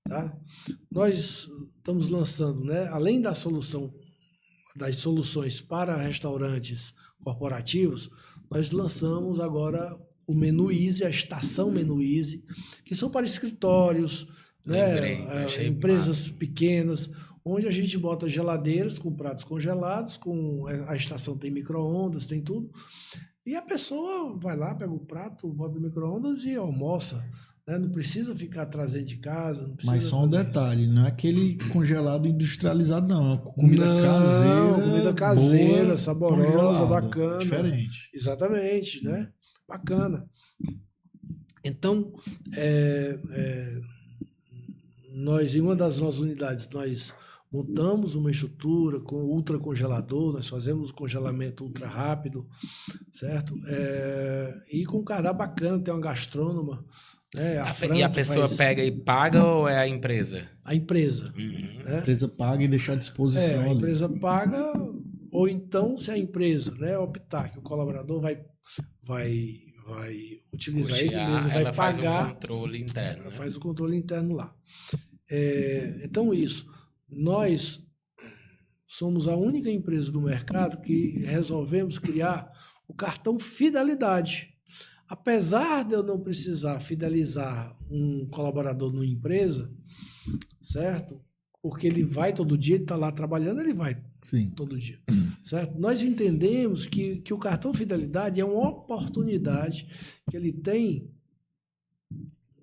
Tá? Nós estamos lançando, né? Além das soluções para restaurantes corporativos, nós lançamos agora o Menu Easy, a estação Menu Easy, que são para escritórios, né? Empresas pequenas, onde a gente bota geladeiras com pratos congelados, a estação tem micro-ondas, tem tudo, e a pessoa vai lá, pega o prato, bota no micro-ondas e almoça. Né? Não precisa ficar trazendo de casa. Mas só um detalhe, não é aquele congelado industrializado, não. É comida caseira. Comida caseira, boa, saborosa, bacana. Diferente. Exatamente, né? Bacana. Então, nós, em uma das nossas unidades, nós montamos uma estrutura com ultracongelador, nós fazemos o congelamento ultra rápido, certo? E com um cardápio bacana, tem uma gastrônoma. E a pessoa pega e paga ou é a empresa? A empresa. Uhum. Né? A empresa paga e deixa à disposição. A empresa paga, ou então, se a empresa, né, optar que o colaborador vai utilizar ele mesmo, vai pagar. Faz o controle interno. Ela faz o controle interno lá. Então, isso. Nós somos a única empresa do mercado que resolvemos criar o cartão Fidelidade. Apesar de eu não precisar fidelizar um colaborador numa empresa, certo? Porque ele vai todo dia, ele está lá trabalhando, ele vai todo dia, certo? Nós entendemos que o cartão Fidelidade é uma oportunidade que ele tem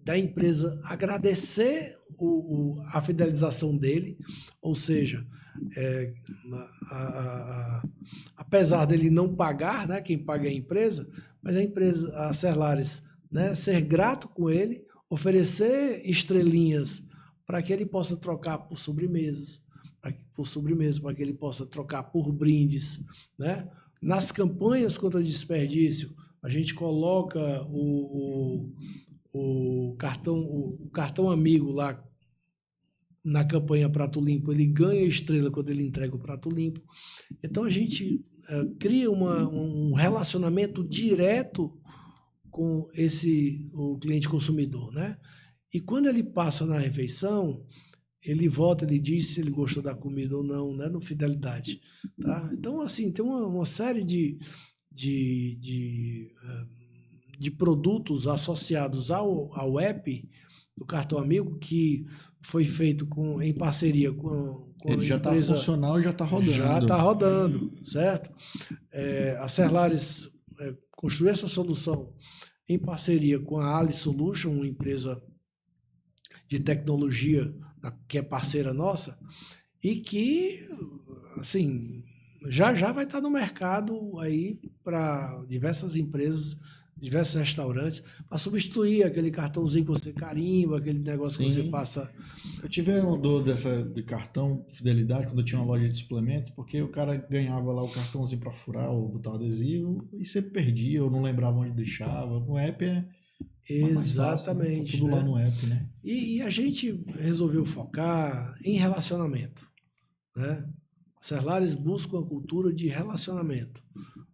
da empresa agradecer a fidelização dele, ou seja, apesar dele não pagar, né, quem paga é a empresa, mas a empresa, a Serlares, né, ser grato com ele, oferecer estrelinhas para que ele possa trocar por sobremesas, para que ele possa trocar por brindes, né? Nas campanhas contra desperdício, a gente coloca o cartão amigo lá na campanha Prato Limpo, ele ganha estrela quando ele entrega o prato limpo. Então a gente cria um relacionamento direto com o cliente consumidor, né? E quando ele passa na refeição, ele volta, ele diz se ele gostou da comida ou não, né? No Fidelidade, tá? Então, assim, tem uma série de produtos associados ao app do Cartão Amigo, que foi feito em parceria com ele já está funcional e já está rodando. Já está rodando, certo? A Serlares construiu essa solução em parceria com a Ali Solution, uma empresa de tecnologia que é parceira nossa, e que, assim, já vai estar no mercado aí para diversas empresas, diversos restaurantes, para substituir aquele cartãozinho que você carimba, aquele negócio que você passa. Eu tive uma dor de cartão Fidelidade quando eu tinha uma loja de suplementos, porque o cara ganhava lá o cartãozinho para furar ou botar o adesivo e sempre perdia, ou não lembrava onde deixava. No app exatamente, fácil, né? Tá tudo lá no app, né? E a gente resolveu focar em relacionamento, né? A Serlares busca uma cultura de relacionamento.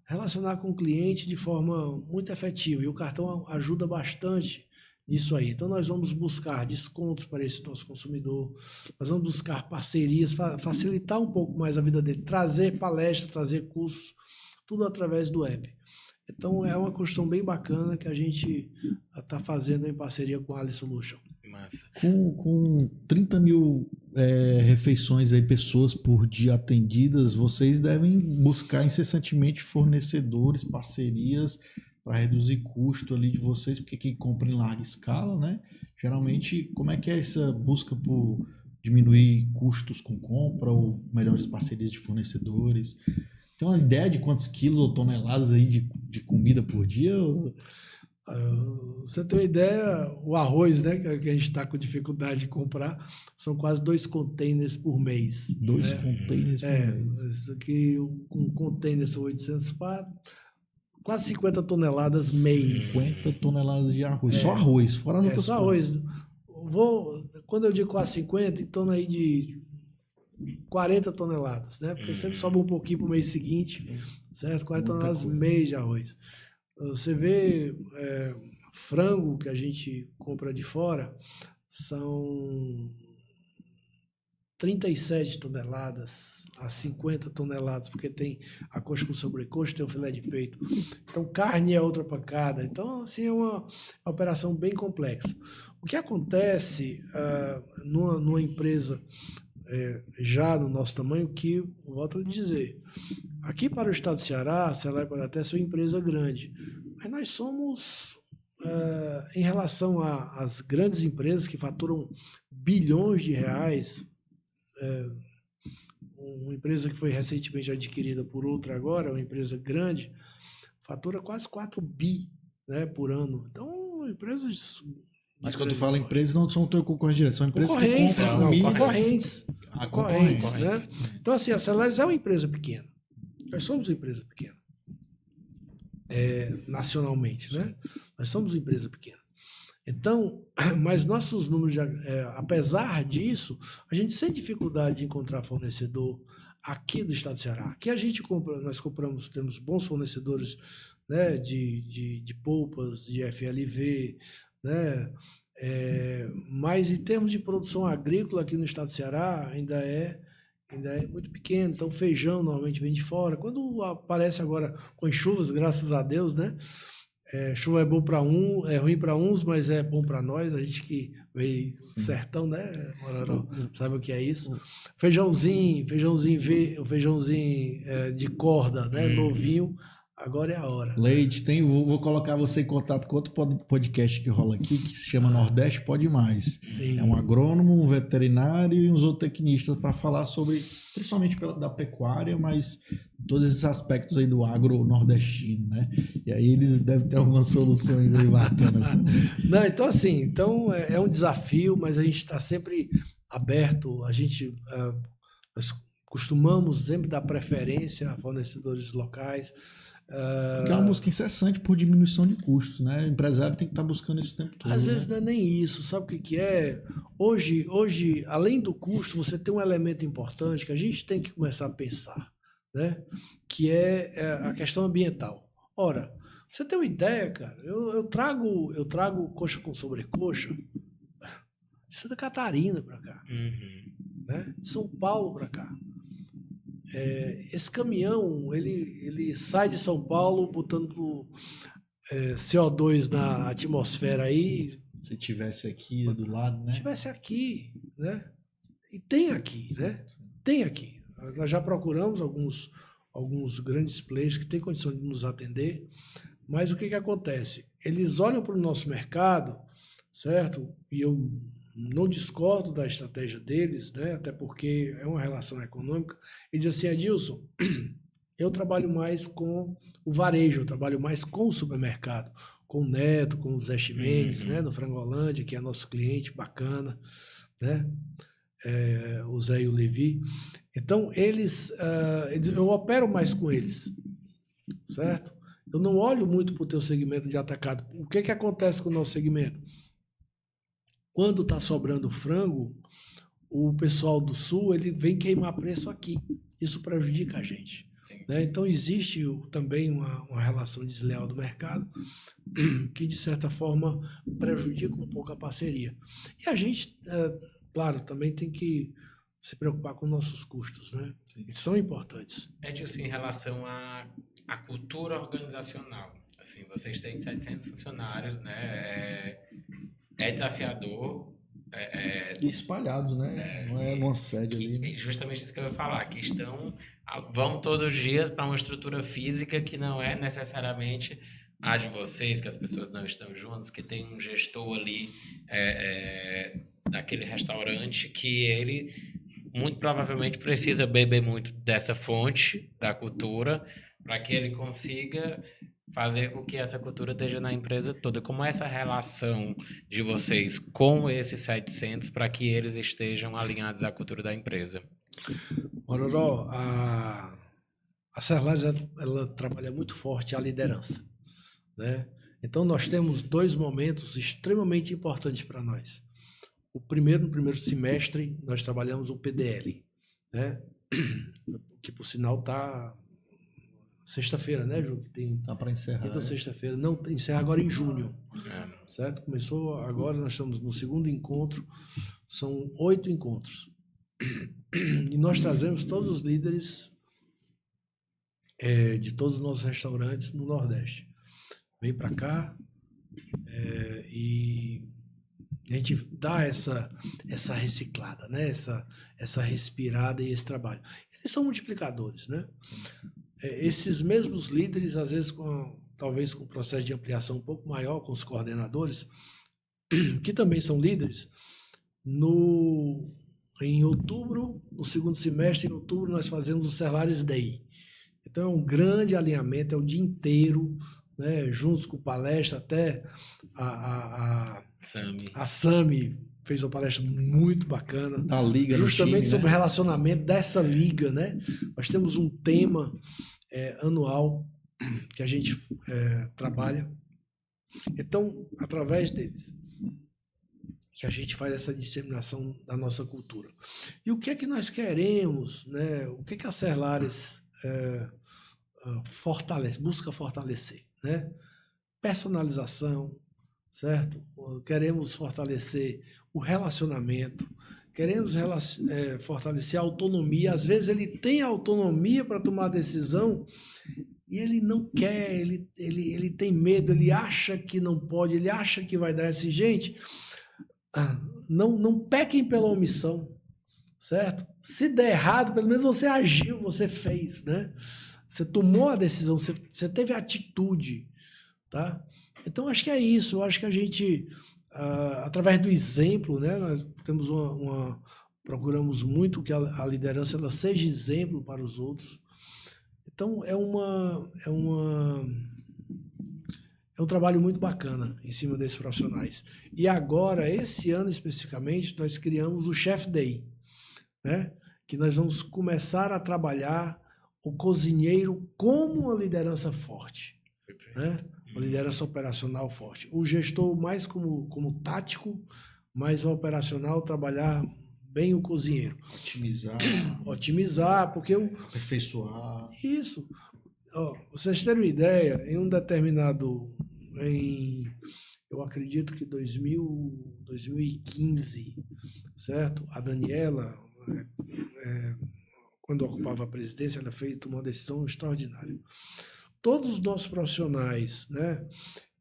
Relacionar com o cliente de forma muito efetiva. E o cartão ajuda bastante nisso aí. Então, nós vamos buscar descontos para esse nosso consumidor. Nós vamos buscar parcerias, facilitar um pouco mais a vida dele. Trazer palestras, trazer cursos, tudo através do app. Então, é uma construção bem bacana que a gente está fazendo em parceria com a Ali Solution. Massa. Com 30 mil refeições aí, pessoas por dia atendidas, vocês devem buscar incessantemente fornecedores, parcerias para reduzir custo ali de vocês, porque quem compra em larga escala, né? Geralmente, como é que é essa busca por diminuir custos com compra ou melhores parcerias de fornecedores? Tem uma ideia de quantos quilos ou toneladas aí de comida por dia? Você tem uma ideia, o arroz, né, que a gente está com dificuldade de comprar, são quase 2 containers por mês. 2 né? containers por mês. Isso aqui, um container são 800 fatos, quase 50 toneladas mês. 50 toneladas de arroz. Só arroz, fora as outras só coisas. arroz. Quando eu digo quase 50, em torno aí de 40 toneladas, né? Porque sempre sobe um pouquinho para o mês seguinte, certo? 40 toneladas mês de arroz. Você vê frango que a gente compra de fora, são 37 toneladas a 50 toneladas, porque tem a coxa com sobrecoxa, tem o filé de peito. Então, carne é outra pancada. Então, assim, é uma operação bem complexa. O que acontece numa empresa já no nosso tamanho, que eu volto a dizer, aqui para o estado do Ceará, a Celai pode até ser uma empresa grande, mas nós somos, em relação às grandes empresas que faturam bilhões de reais, uma empresa que foi recentemente adquirida por outra agora, uma empresa grande, fatura quase 4 bi, né, por ano. Então, empresas... Mas quando tu fala empresas, não são teu concorrente direto, são empresas que compram comida. Concorrentes, né? Então, assim, a Cellares é uma empresa pequena. Nós somos uma empresa pequena. Nacionalmente, né? Nós somos uma empresa pequena. Então, mas nossos números, apesar disso, a gente sem dificuldade de encontrar fornecedor aqui do estado do Ceará. Aqui a gente compra, nós compramos, temos bons fornecedores, né, de polpas, de FLV, né? Mas em termos de produção agrícola aqui no estado do Ceará ainda é muito pequeno. Então feijão normalmente vem de fora. Quando aparece agora com as chuvas, graças a Deus, né? Chuva é bom para é ruim para uns, mas é bom para nós. A gente que veio sertão, né, Mororó, sabe o que é isso? Feijãozinho de corda, né, novinho. Agora é a hora. Leite, vou colocar você em contato com outro podcast que rola aqui, que se chama Nordeste Pode Mais. Sim. É um agrônomo, um veterinário e uns zootecnistas para falar sobre, principalmente da pecuária, mas todos esses aspectos aí do agro nordestino, né? E aí eles devem ter algumas soluções aí bacanas também. Não, então assim, é um desafio, mas a gente está sempre aberto, nós costumamos sempre dar preferência a fornecedores locais. Porque é uma busca incessante por diminuição de custos, né? O empresário tem que estar buscando isso o tempo todo. Às vezes não é nem isso, sabe o que é? Hoje, além do custo, você tem um elemento importante que a gente tem que começar a pensar, né? Que é a questão ambiental. Ora, você tem uma ideia, cara? Eu trago coxa com sobrecoxa de Santa Catarina para cá, né? De São Paulo para cá. Esse caminhão, ele sai de São Paulo botando CO2 na atmosfera aí. Se tivesse aqui do lado, né? Se tivesse aqui, né? E tem aqui, né? Tem aqui. Nós já procuramos alguns grandes players que têm condição de nos atender, mas o que acontece? Eles olham para o nosso mercado, certo? E eu não discordo da estratégia deles, né? Até porque é uma relação econômica. Ele diz assim, Adilson, eu trabalho mais com o varejo, eu trabalho mais com o supermercado, com o Neto, com o Zé Chimenez, né? No Frangolândia, que é nosso cliente, bacana, né? O Zé e o Levi. Então, eu opero mais com eles, certo? Eu não olho muito para o teu segmento de atacado. O que acontece com o nosso segmento? Quando está sobrando frango, o pessoal do Sul ele vem queimar preço aqui. Isso prejudica a gente. Né? Então, existe também uma relação desleal do mercado que, de certa forma, prejudica um pouco a parceria. E a gente, claro, também tem que se preocupar com nossos custos. Né? E são importantes. Edilson, em relação à cultura organizacional, assim, vocês têm 700 funcionários, né? É desafiador. E espalhados, né? Não é numa sede ali. Né? Justamente isso que eu ia falar, que vão todos os dias para uma estrutura física que não é necessariamente a de vocês, que as pessoas não estão juntas, que tem um gestor ali daquele restaurante que ele muito provavelmente precisa beber muito dessa fonte da cultura para que ele consiga fazer com que essa cultura esteja na empresa toda. Como é essa relação de vocês com esses 700 para que eles estejam alinhados à cultura da empresa? Mororó, a Serlages, ela trabalha muito forte a liderança, né? Então, nós temos 2 momentos extremamente importantes para nós. No primeiro semestre, nós trabalhamos o PDL, né? Que, por sinal, está sexta-feira, né, Ju? Tá para encerrar. Então, sexta-feira. Não, encerra agora em junho, certo? Começou agora, nós estamos no 2º encontro, são 8 encontros. E nós trazemos todos os líderes de todos os nossos restaurantes no Nordeste. Vem para cá e a gente dá essa reciclada, né? Essa respirada e esse trabalho. Eles são multiplicadores, né? Esses mesmos líderes, às vezes, talvez com um processo de ampliação um pouco maior com os coordenadores, que também são líderes, em outubro, no 2º semestre, em outubro, nós fazemos o Serlares Day. Então, é um grande alinhamento, é o dia inteiro, né, juntos com palestra, até a Sami fez uma palestra muito bacana. Da liga justamente time, sobre né? o relacionamento dessa liga, né? Nós temos um tema anual que a gente trabalha. Então, através deles, que a gente faz essa disseminação da nossa cultura. E o que é que nós queremos, né? O que é que a Serlares busca fortalecer, né? Personalização, certo? Queremos fortalecer o relacionamento, queremos fortalecer a autonomia. Às vezes ele tem autonomia para tomar a decisão e ele não quer, ele tem medo, ele acha que não pode, ele acha que vai dar esse gente. Não pequem pela omissão, certo? Se der errado, pelo menos você agiu, você fez, né? Você tomou a decisão, você teve atitude, tá? Então, acho que é isso. Eu acho que a gente, através do exemplo, né? Nós temos procuramos muito que a liderança ela seja exemplo para os outros. Então, é um trabalho muito bacana em cima desses profissionais. E agora, esse ano especificamente, nós criamos o Chef Day, né? Que nós vamos começar a trabalhar o cozinheiro como uma liderança forte, né? Uma liderança operacional forte. O gestor mais como tático, mas o operacional trabalhar bem o cozinheiro. Otimizar, porque aperfeiçoar. Isso. Vocês terem uma ideia, em um determinado... eu acredito que 2015, certo? A Daniela, quando ocupava a presidência, ela tomou uma decisão extraordinária. Todos os nossos profissionais, né,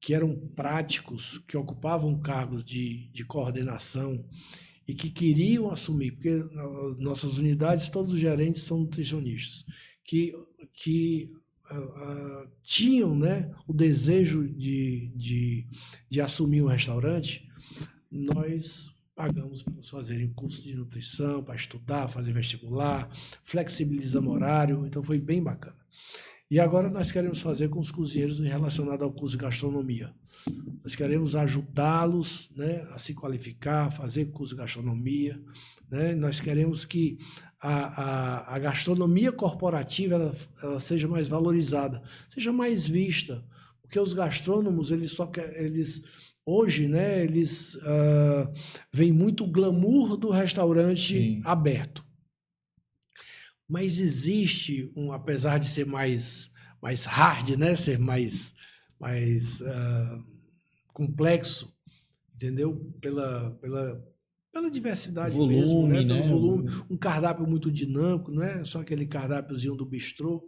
que eram práticos, que ocupavam cargos de coordenação e que queriam assumir, porque nossas unidades, todos os gerentes são nutricionistas, que tinham, né, o desejo de assumir um restaurante, nós pagamos para eles fazerem curso de nutrição, para estudar, fazer vestibular, flexibilizamos horário, então foi bem bacana. E agora nós queremos fazer com os cozinheiros relacionado ao curso de gastronomia. Nós queremos ajudá-los, né, a se qualificar, fazer curso de gastronomia, né? Nós queremos que a gastronomia corporativa ela seja mais valorizada, seja mais vista, porque os gastrônomos hoje, né, eles veem muito o glamour do restaurante Sim. aberto. Mas existe, apesar de ser mais hard, né, ser mais complexo, entendeu? pela diversidade Volume, mesmo, né? né? Pelo volume, um cardápio muito dinâmico, não é só aquele cardápiozinho do bistrô.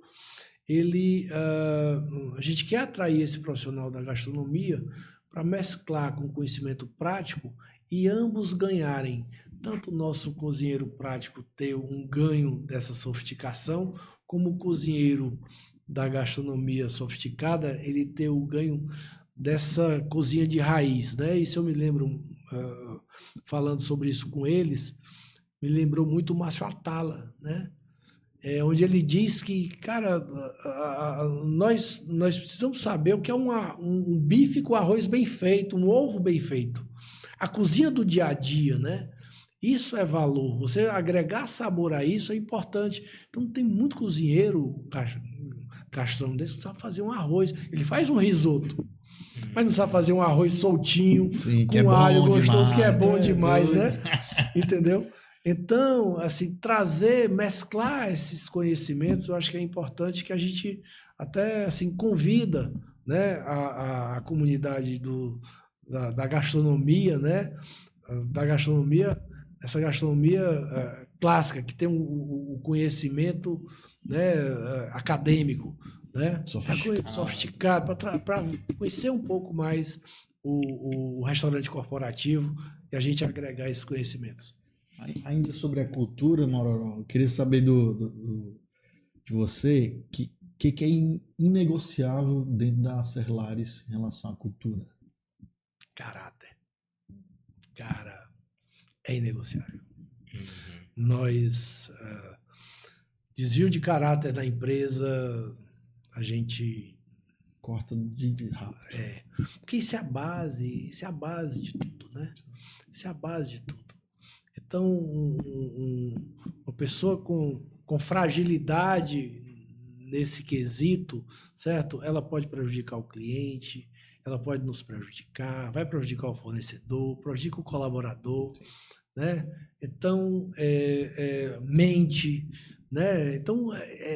A gente quer atrair esse profissional da gastronomia para mesclar com conhecimento prático e ambos ganharem. Tanto o nosso cozinheiro prático ter um ganho dessa sofisticação, como o cozinheiro da gastronomia sofisticada, ele ter o ganho dessa cozinha de raiz, né? Isso eu me lembro, falando sobre isso com eles, me lembrou muito o Márcio Atala, né? Onde ele diz que, cara, nós precisamos saber o que é um bife com arroz bem feito, um ovo bem feito. A cozinha do dia a dia, né? Isso é valor. Você agregar sabor a isso é importante. Então, tem muito cozinheiro castrão desse que sabe fazer um arroz. Ele faz um risoto, mas não sabe fazer um arroz soltinho, Sim, com que é alho bom gostoso, demais, que é bom né? demais, né? Entendeu? Então, assim, mesclar esses conhecimentos, eu acho que é importante, que a gente até assim convida, né, a comunidade da gastronomia, né, da gastronomia, essa gastronomia clássica, que tem o conhecimento, né, acadêmico, né, sofisticado, para conhecer um pouco mais o restaurante corporativo e a gente agregar esses conhecimentos. Ainda sobre a cultura, Mororó, eu queria saber de você que é inegociável dentro da Serlares em relação à cultura. Caráter. Cara, é inegociável. Nós, desvio de caráter da empresa, a gente corta de rápido. Porque isso é a base de tudo, né? Isso é a base de tudo. Então, uma pessoa com fragilidade nesse quesito, certo? Ela pode prejudicar o cliente, ela pode nos prejudicar, vai prejudicar o fornecedor, prejudica o colaborador, né? Então, mente, né? Então,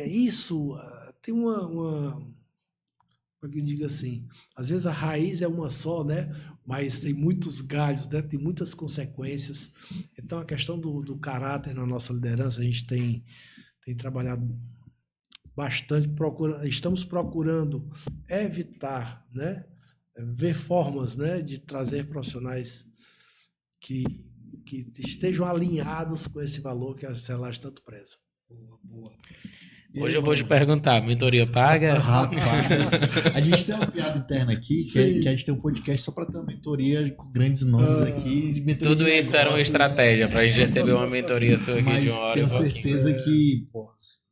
isso tem para que eu diga assim, às vezes a raiz é uma só, né? Mas tem muitos galhos, né? Tem muitas consequências. Então, a questão do caráter na nossa liderança, a gente tem trabalhado bastante, estamos procurando evitar, né? Ver formas, né? De trazer profissionais que estejam alinhados com esse valor que a Serlares tanto preza. Boa. Hoje eu vou te perguntar, mentoria paga? Rapaz, a gente tem uma piada interna aqui, que a gente tem um podcast só para ter uma mentoria com grandes nomes aqui. Tudo isso era uma estratégia para a gente receber uma mentoria sua aqui de uma hora. Mas tenho certeza que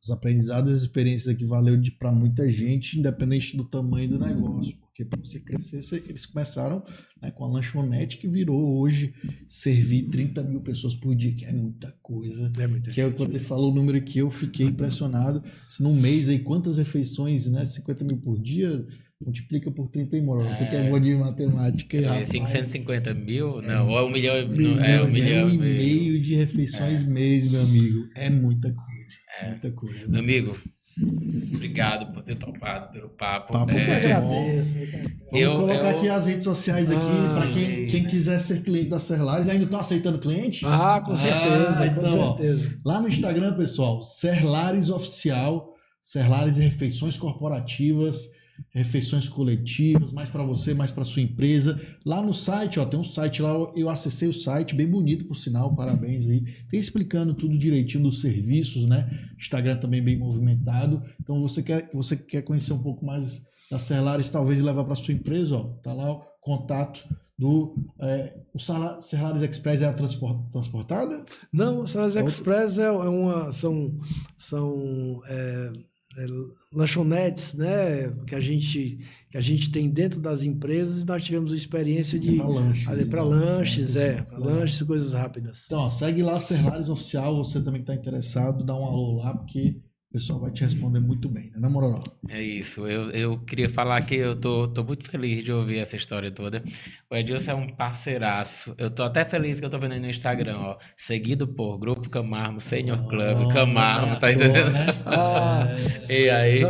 os aprendizados e as experiências aqui valeu para muita gente, independente do tamanho do negócio. Porque para você crescer, eles começaram, né, com a lanchonete que virou hoje servir 30 mil pessoas por dia, que é muita coisa. É muita gente. Quando vocês falaram o número aqui, eu fiquei impressionado. Se num mês aí, quantas refeições, né? 50 mil por dia, multiplica por 30 e mora. Tu que é bom de matemática. 550 mil? Não, ou 1 milhão. 1 milhão e meio de refeições mês, meu amigo. É muita coisa. Muita coisa. Meu amigo, obrigado por ter topado pelo papo. Papo muito bom. Vamos colocar aqui as redes sociais aqui para quem quiser ser cliente da Serlares. Ainda estão aceitando cliente? Com certeza. Então, com certeza. Lá no Instagram, pessoal, Serlares Oficial, Serlares Refeições Corporativas, refeições coletivas, mais para você, mais para sua empresa. Lá no site, tem um site lá, eu acessei o site, bem bonito por sinal, parabéns aí. Tem explicando tudo direitinho dos serviços, né? Instagram também bem movimentado. Então você quer conhecer um pouco mais da Serlares, talvez levar para sua empresa, tá lá o contato do o Serlares Express é a transportada? Não, o Serlares Express são lanchonetes, né, que a gente tem dentro das empresas, e nós tivemos a experiência de para lanches e coisas rápidas. Então, segue lá Serlares Oficial, você também que está interessado, dá um alô lá, porque o pessoal vai te responder muito bem, né, Mororó? É isso, eu queria falar que eu tô muito feliz de ouvir essa história toda. O Edilson é um parceiraço, eu tô até feliz que eu tô vendo aí no Instagram, seguido por Grupo Camargo, Senior Club, Camargo, tá entendendo? Né? E aí,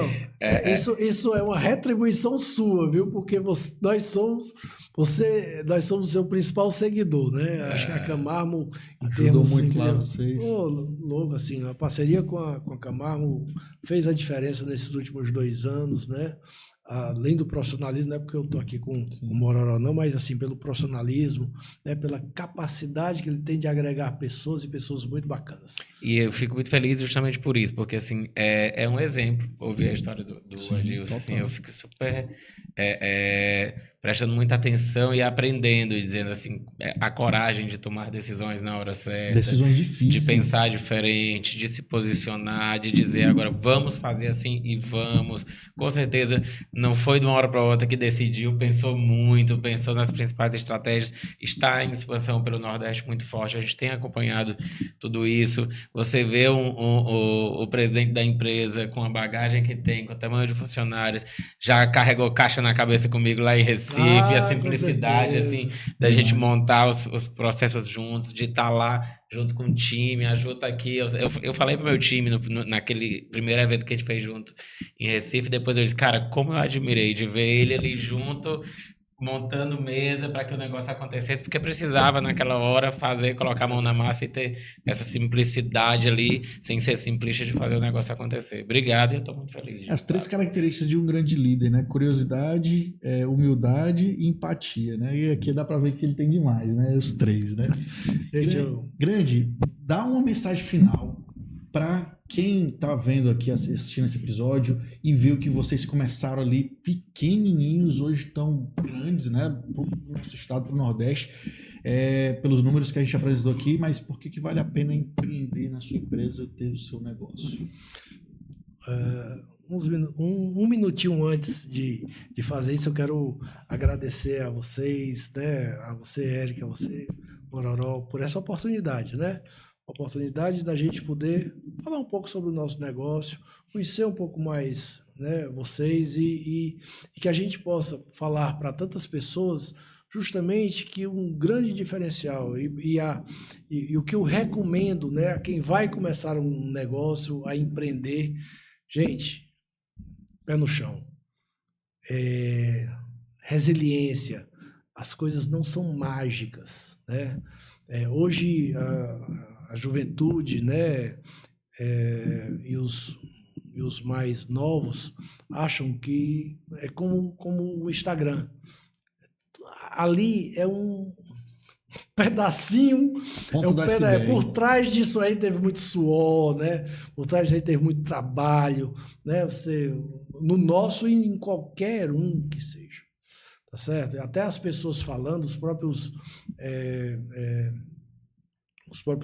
Isso é uma retribuição sua, viu? Porque nós somos o seu principal seguidor, né? Acho que a Camarmo ajudou muito lá vocês. Logo, assim, a parceria com a Camarmo fez a diferença nesses últimos 2 anos, né? Além do profissionalismo, não é porque eu estou aqui com o Mororó, não, mas assim, pelo profissionalismo, né, pela capacidade que ele tem de agregar pessoas e pessoas muito bacanas. E eu fico muito feliz justamente por isso, porque assim, é um exemplo ouvir a história do Adilson, assim, eu fico super prestando muita atenção e aprendendo, e dizendo assim, a coragem de tomar decisões na hora certa. Decisões difíceis. De pensar diferente, de se posicionar, de dizer agora vamos fazer assim e vamos. Com certeza não foi de uma hora para outra que decidiu, pensou muito, pensou nas principais estratégias, está em expansão pelo Nordeste muito forte, a gente tem acompanhado tudo isso. Você vê o presidente da empresa com a bagagem que tem, com o tamanho de funcionários, já carregou caixa na cabeça comigo lá em Recife, a simplicidade assim, da gente montar os processos juntos, de estar lá junto com o time, ajuda aqui. Eu falei pro meu time naquele primeiro evento que a gente fez junto em Recife, depois eu disse, cara, como eu admirei de ver ele ali junto, montando mesa para que o negócio acontecesse, porque precisava naquela hora colocar a mão na massa e ter essa simplicidade ali, sem ser simplista, de fazer o negócio acontecer. Obrigado, e eu estou muito feliz. As 3 características de um grande líder, né? Curiosidade, humildade e empatia, né? E aqui dá para ver que ele tem demais, né? Os 3, né? Grande, dá uma mensagem final para quem tá vendo aqui, assistindo esse episódio e viu que vocês começaram ali pequenininhos, hoje tão grandes, né, pro nosso estado, pro Nordeste, pelos números que a gente apresentou aqui, mas por que vale a pena empreender na sua empresa, ter o seu negócio? Um minutinho antes de fazer isso, eu quero agradecer a vocês, né, a você, Érica, a você, Mororó, por essa oportunidade, né? Oportunidade da gente poder falar um pouco sobre o nosso negócio, conhecer um pouco mais, né, vocês e que a gente possa falar para tantas pessoas justamente que um grande diferencial e o que eu recomendo, né, a quem vai começar um negócio, a empreender, gente, pé no chão, resiliência, as coisas não são mágicas, né? Hoje a juventude, né, e os mais novos acham que é como o Instagram. Ali é um pedacinho, por trás disso aí teve muito suor, né? Por trás disso aí teve muito trabalho, né? No nosso e em qualquer um que seja, tá certo? Até as pessoas falando, os próprios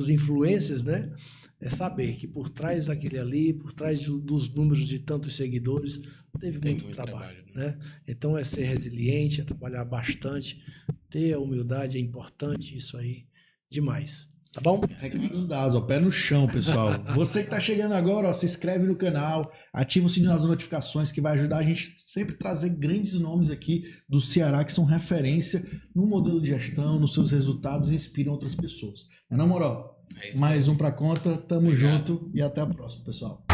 influencers, né? É saber que por trás daquele ali, por trás dos números de tantos seguidores, teve muito trabalho, né? Então é ser resiliente, é trabalhar bastante, ter a humildade é importante, isso aí, demais. Tá bom? Recados dados, ó, pé no chão, pessoal. Você que tá chegando agora, ó, se inscreve no canal, ativa o sininho das notificações, que vai ajudar a gente sempre a trazer grandes nomes aqui do Ceará, que são referência no modelo de gestão, nos seus resultados e inspiram outras pessoas. Não, Moró? Mais um pra conta, tamo junto e até a próxima, pessoal.